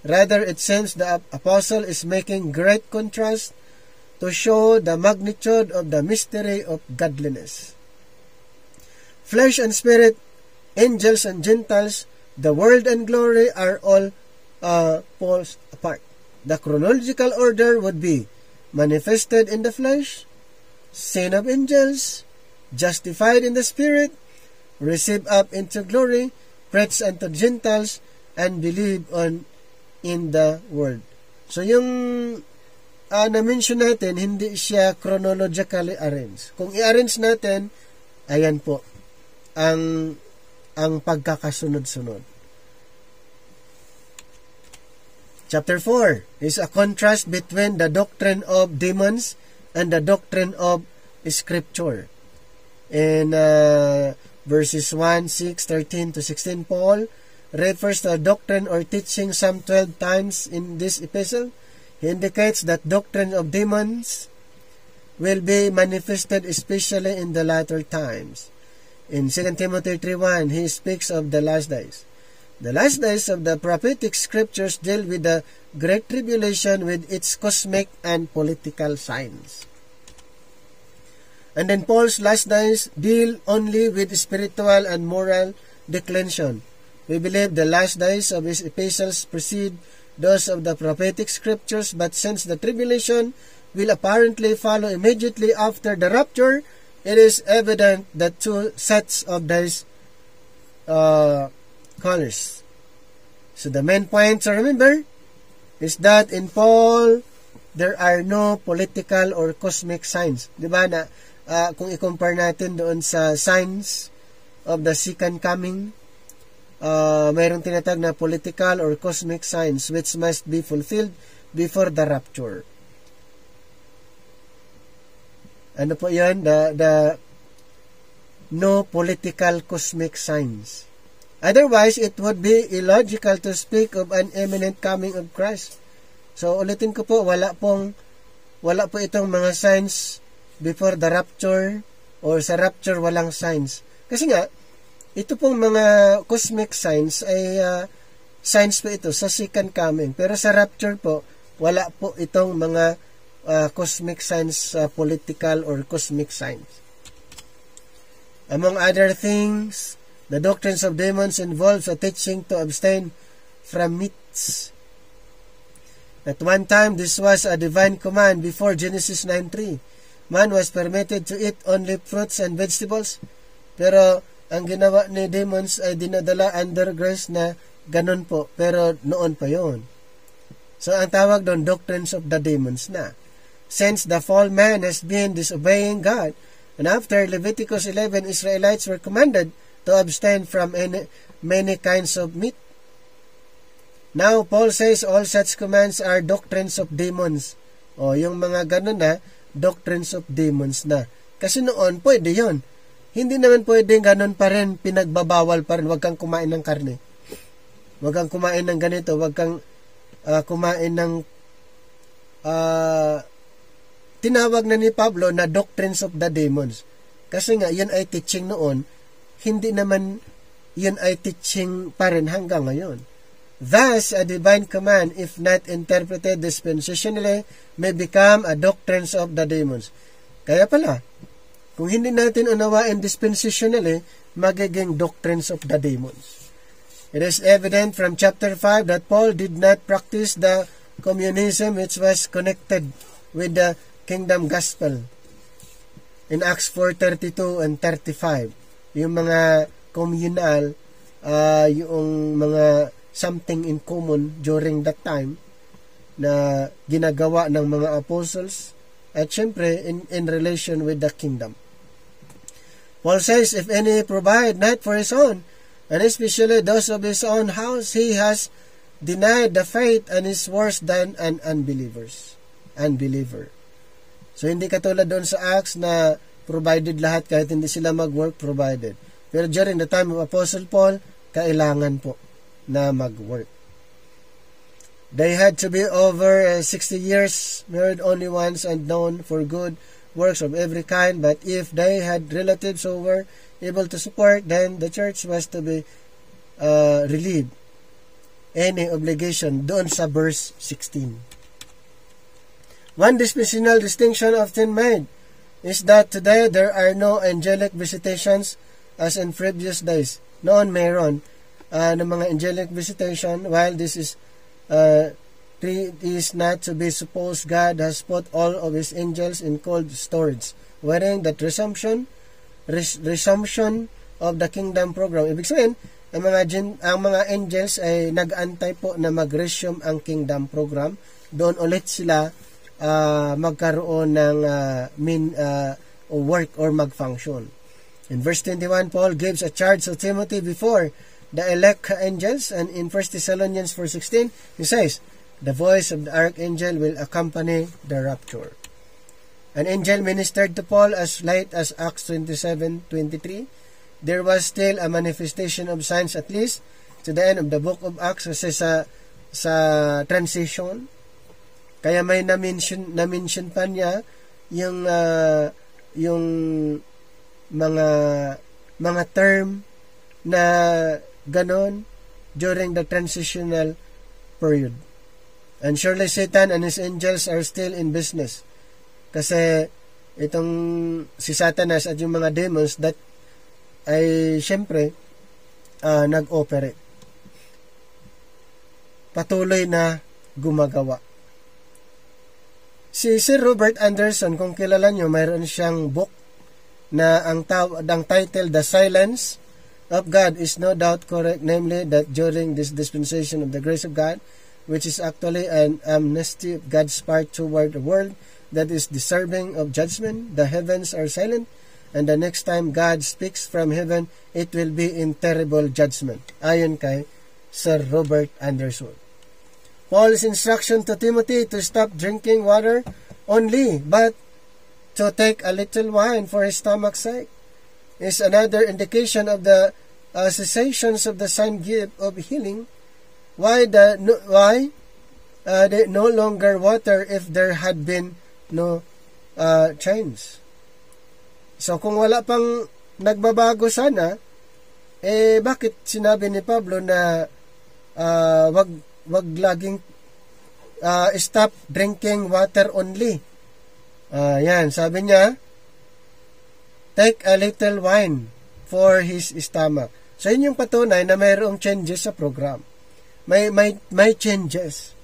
Rather, it seems the apostle is making great contrast to show the magnitude of the mystery of godliness. Flesh and spirit, angels and Gentiles, the world and glory are all poles apart. The chronological order would be manifested in the flesh, seen of angels, justified in the spirit, received up into glory, preached unto Gentiles, and believed on in the world. So yung na-mention natin, hindi siya chronologically arranged. Kung i-arrange natin, ayan po, ang pagkakasunod-sunod. Chapter 4 is a contrast between the doctrine of demons and the doctrine of Scripture. In verses 1, 6, 13 to 16, Paul refers to a doctrine or teaching some 12 times in this epistle. He indicates that doctrine of demons will be manifested especially in the latter times. In 2 Timothy 3:1, he speaks of the last days. The last days of the prophetic scriptures deal with the Great Tribulation with its cosmic and political signs. And then Paul's last days deal only with spiritual and moral declension. We believe the last days of his epistles precede those of the prophetic scriptures, but since the tribulation will apparently follow immediately after the rapture, it is evident that two sets of these colors. So the main point to remember is that in Paul, there are no political or cosmic signs. Diba na, kung i-compare natin doon sa signs of the second coming, mayroong tinatag na political or cosmic signs which must be fulfilled before the rapture. Ano po yun? The no political cosmic signs. Otherwise, it would be illogical to speak of an imminent coming of Christ. So, ulitin ko po, wala po itong mga signs before the rapture or sa rapture walang signs. Kasi nga, ito pong mga cosmic signs ay signs po ito sa second coming. Pero sa rapture po, wala po itong mga cosmic signs, political or cosmic signs. Among other things, the doctrines of demons involves a teaching to abstain from meats. At one time, this was a divine command before Genesis 9:3. Man was permitted to eat only fruits and vegetables, pero ang ginawa ni demons ay dinadala under grace na ganun po, pero noon pa yon. So, ang tawag doon, doctrines of the demons na. Since the fall man has been disobeying God, and after Leviticus 11, Israelites were commanded to abstain from many kinds of meat. Now, Paul says all such commands are doctrines of demons. O, yung mga ganun na, doctrines of demons na. Kasi noon, pwede yon. Hindi naman pwede ganun pa rin, pinagbabawal pa rin, huwag kang kumain ng karne. Huwag kang kumain ng ganito, huwag kang kumain ng tinawag na ni Pablo na doctrines of the demons. Kasi nga, yun ay teaching noon, hindi naman yun ay teaching pa rin hanggang ngayon. Thus, a divine command, if not interpreted dispensationally, may become a doctrines of the demons. Kaya pala, kung hindi natin unawain dispensationally, magiging doctrines of the demons. It is evident from chapter 5 that Paul did not practice the communism which was connected with the kingdom gospel. in Acts 4:32 and 35. Yung mga communal, yung mga something in common during that time na ginagawa ng mga apostles at syempre in relation with the kingdom. Paul says, if any provide not for his own, and especially those of his own house, he has denied the faith and is worse than an unbeliever. So, hindi katulad doon sa Acts na provided lahat kahit hindi sila mag-work, provided. Pero during the time of Apostle Paul, kailangan po na mag-work. They had to be over 60 years, married only once, and known for good works of every kind. But if they had relatives who were able to support, then the church was to be relieved any obligation doon sa verse 16. One dispensational distinction often made is that today there are no angelic visitations as in previous days. Noon mayroon ng mga angelic visitation, while this is not to be supposed. God has put all of His angels in cold storage, wherein that resumption of the kingdom program. Ibig sabihin, ang mga angels ay nag-antay po na mag-resume ang kingdom program. Doon ulit sila magkaroon ng work or mag-function. In verse 21, Paul gives a charge to Timothy before the elect angels, and in 1 Thessalonians 4:16, he says, the voice of the archangel will accompany the rapture. An angel ministered to Paul as late as Acts 27:23. There was still a manifestation of signs at least to the end of the book of Acts kasi sa transition. Kaya may na-mention pa niya yung mga term na ganon during the transitional period. And surely Satan and his angels are still in business. Kasi itong si Satanas at yung mga demons that ay syempre nag-operate. Patuloy na gumagawa. Si Sir Robert Anderson, kung kilala nyo, mayroon siyang book na ang title, The Silence of God is no doubt correct, namely that during this dispensation of the grace of God, which is actually an amnesty of God's part toward the world that is deserving of judgment, the heavens are silent, and the next time God speaks from heaven, it will be in terrible judgment. Ayon kay Sir Robert Anderson. Paul's instruction to Timothy to stop drinking water only, but to take a little wine for his stomach's sake, is another indication of the cessations of the sign gift of healing. Why they no longer water if there had been no change? So kung wala pang nagbabago sana, bakit sinabi ni Pablo na wag laging stop drinking water only? Yan, sabi niya, take a little wine for his stomach. So yun yung patunay na mayroong changes sa program. May changes.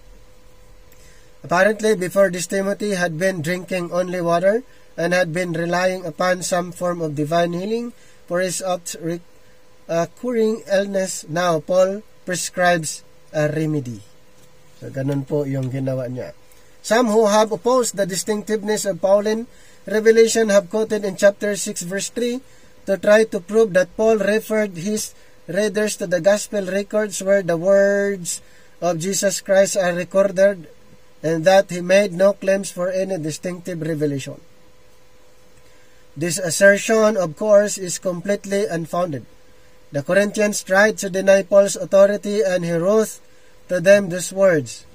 Apparently, before this, Timothy had been drinking only water and had been relying upon some form of divine healing for his oft-recurring illness. Now, Paul prescribes a remedy. So, ganun po yung ginawa niya. Some who have opposed the distinctiveness of Pauline revelation have quoted in chapter 6, verse 3 to try to prove that Paul referred his readers to the gospel records where the words of Jesus Christ are recorded, and that he made no claims for any distinctive revelation. This assertion, of course, is completely unfounded. The Corinthians tried to deny Paul's authority, and he wrote to them these words,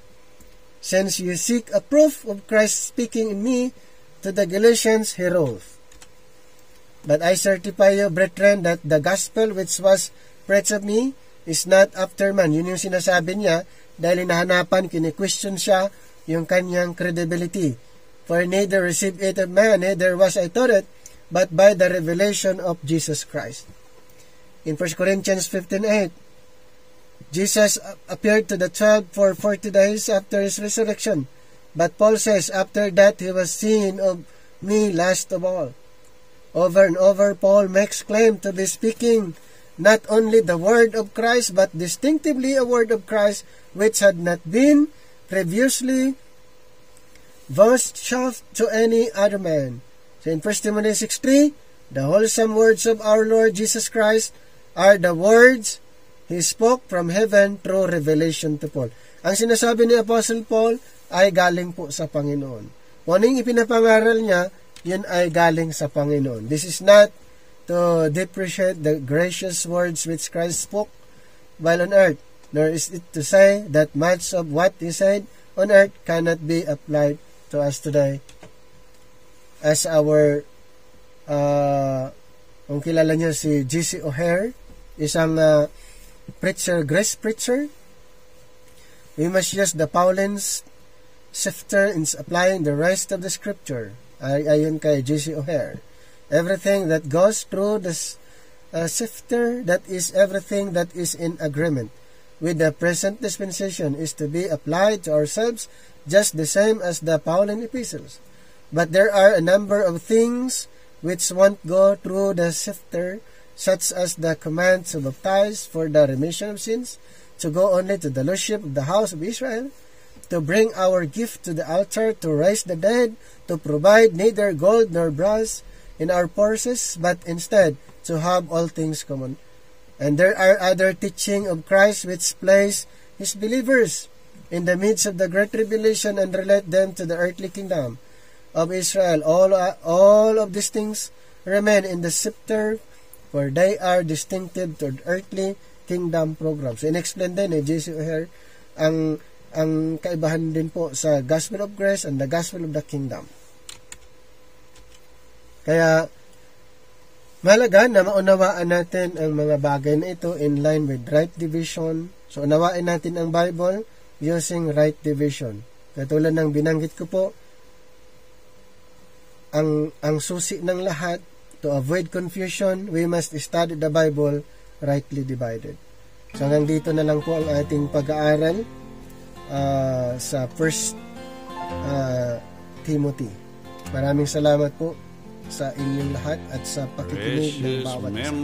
since you seek a proof of Christ speaking in me, to the Galatians he wrote, but I certify you, brethren, that the gospel which was preached of me is not after man. Yun yung sinasabi niya dahil hinahanapan, kini-question siya yung kanyang credibility. For neither received it of man, neither was I taught it, but by the revelation of Jesus Christ. In 1 Corinthians 15:8, Jesus appeared to the 12 for 40 days after his resurrection. But Paul says, after that he was seen of me last of all. Over and over, Paul makes claim to be speaking not only the word of Christ, but distinctively a word of Christ which had not been previously vouchsafed to any other man. So in 1 Timothy 6:3, the wholesome words of our Lord Jesus Christ are the words He spoke from heaven through revelation to Paul. Ang sinasabi ni Apostle Paul ay galing po sa Panginoon. Kung anong ipinapangaral niya, yun ay galing sa Panginoon. This is not to depreciate the gracious words which Christ spoke while on earth, nor is it to say that much of what He said on earth cannot be applied to us today. As our, kung kilala niyo si J.C. O'Hare, isang preacher, grace preacher, we must use the Pauline's sifter in applying the rest of the scripture. Ayon kay J.C. O'Hare, everything that goes through the sifter, that is everything that is in agreement with the present dispensation, is to be applied to ourselves just the same as the Pauline epistles. But there are a number of things which won't go through the sifter, such as the command to baptize for the remission of sins, to go only to the lordship of the house of Israel, to bring our gift to the altar, to raise the dead, to provide neither gold nor brass in our purses, but instead to have all things common. And there are other teaching of Christ which place His believers in the midst of the great tribulation and relate them to the earthly kingdom of Israel. All of these things remain in the sifter, for they are distinctive to the earthly kingdom program. So, in-explain din ni J.C. O'Hare ang kaibahan din po sa Gospel of Grace and the Gospel of the Kingdom. Kaya, mahalaga na maunawaan natin ang mga bagay na ito in line with right division. So, unawain natin ang Bible using right division. Katulad ng binanggit ko po, ang susi ng lahat, to avoid confusion, we must study the Bible rightly divided. So, hanggang dito na lang po ang ating pag-aaral sa 1 Timothy. Maraming salamat po sa inyong lahat at sa pakikinig ng bawat isa.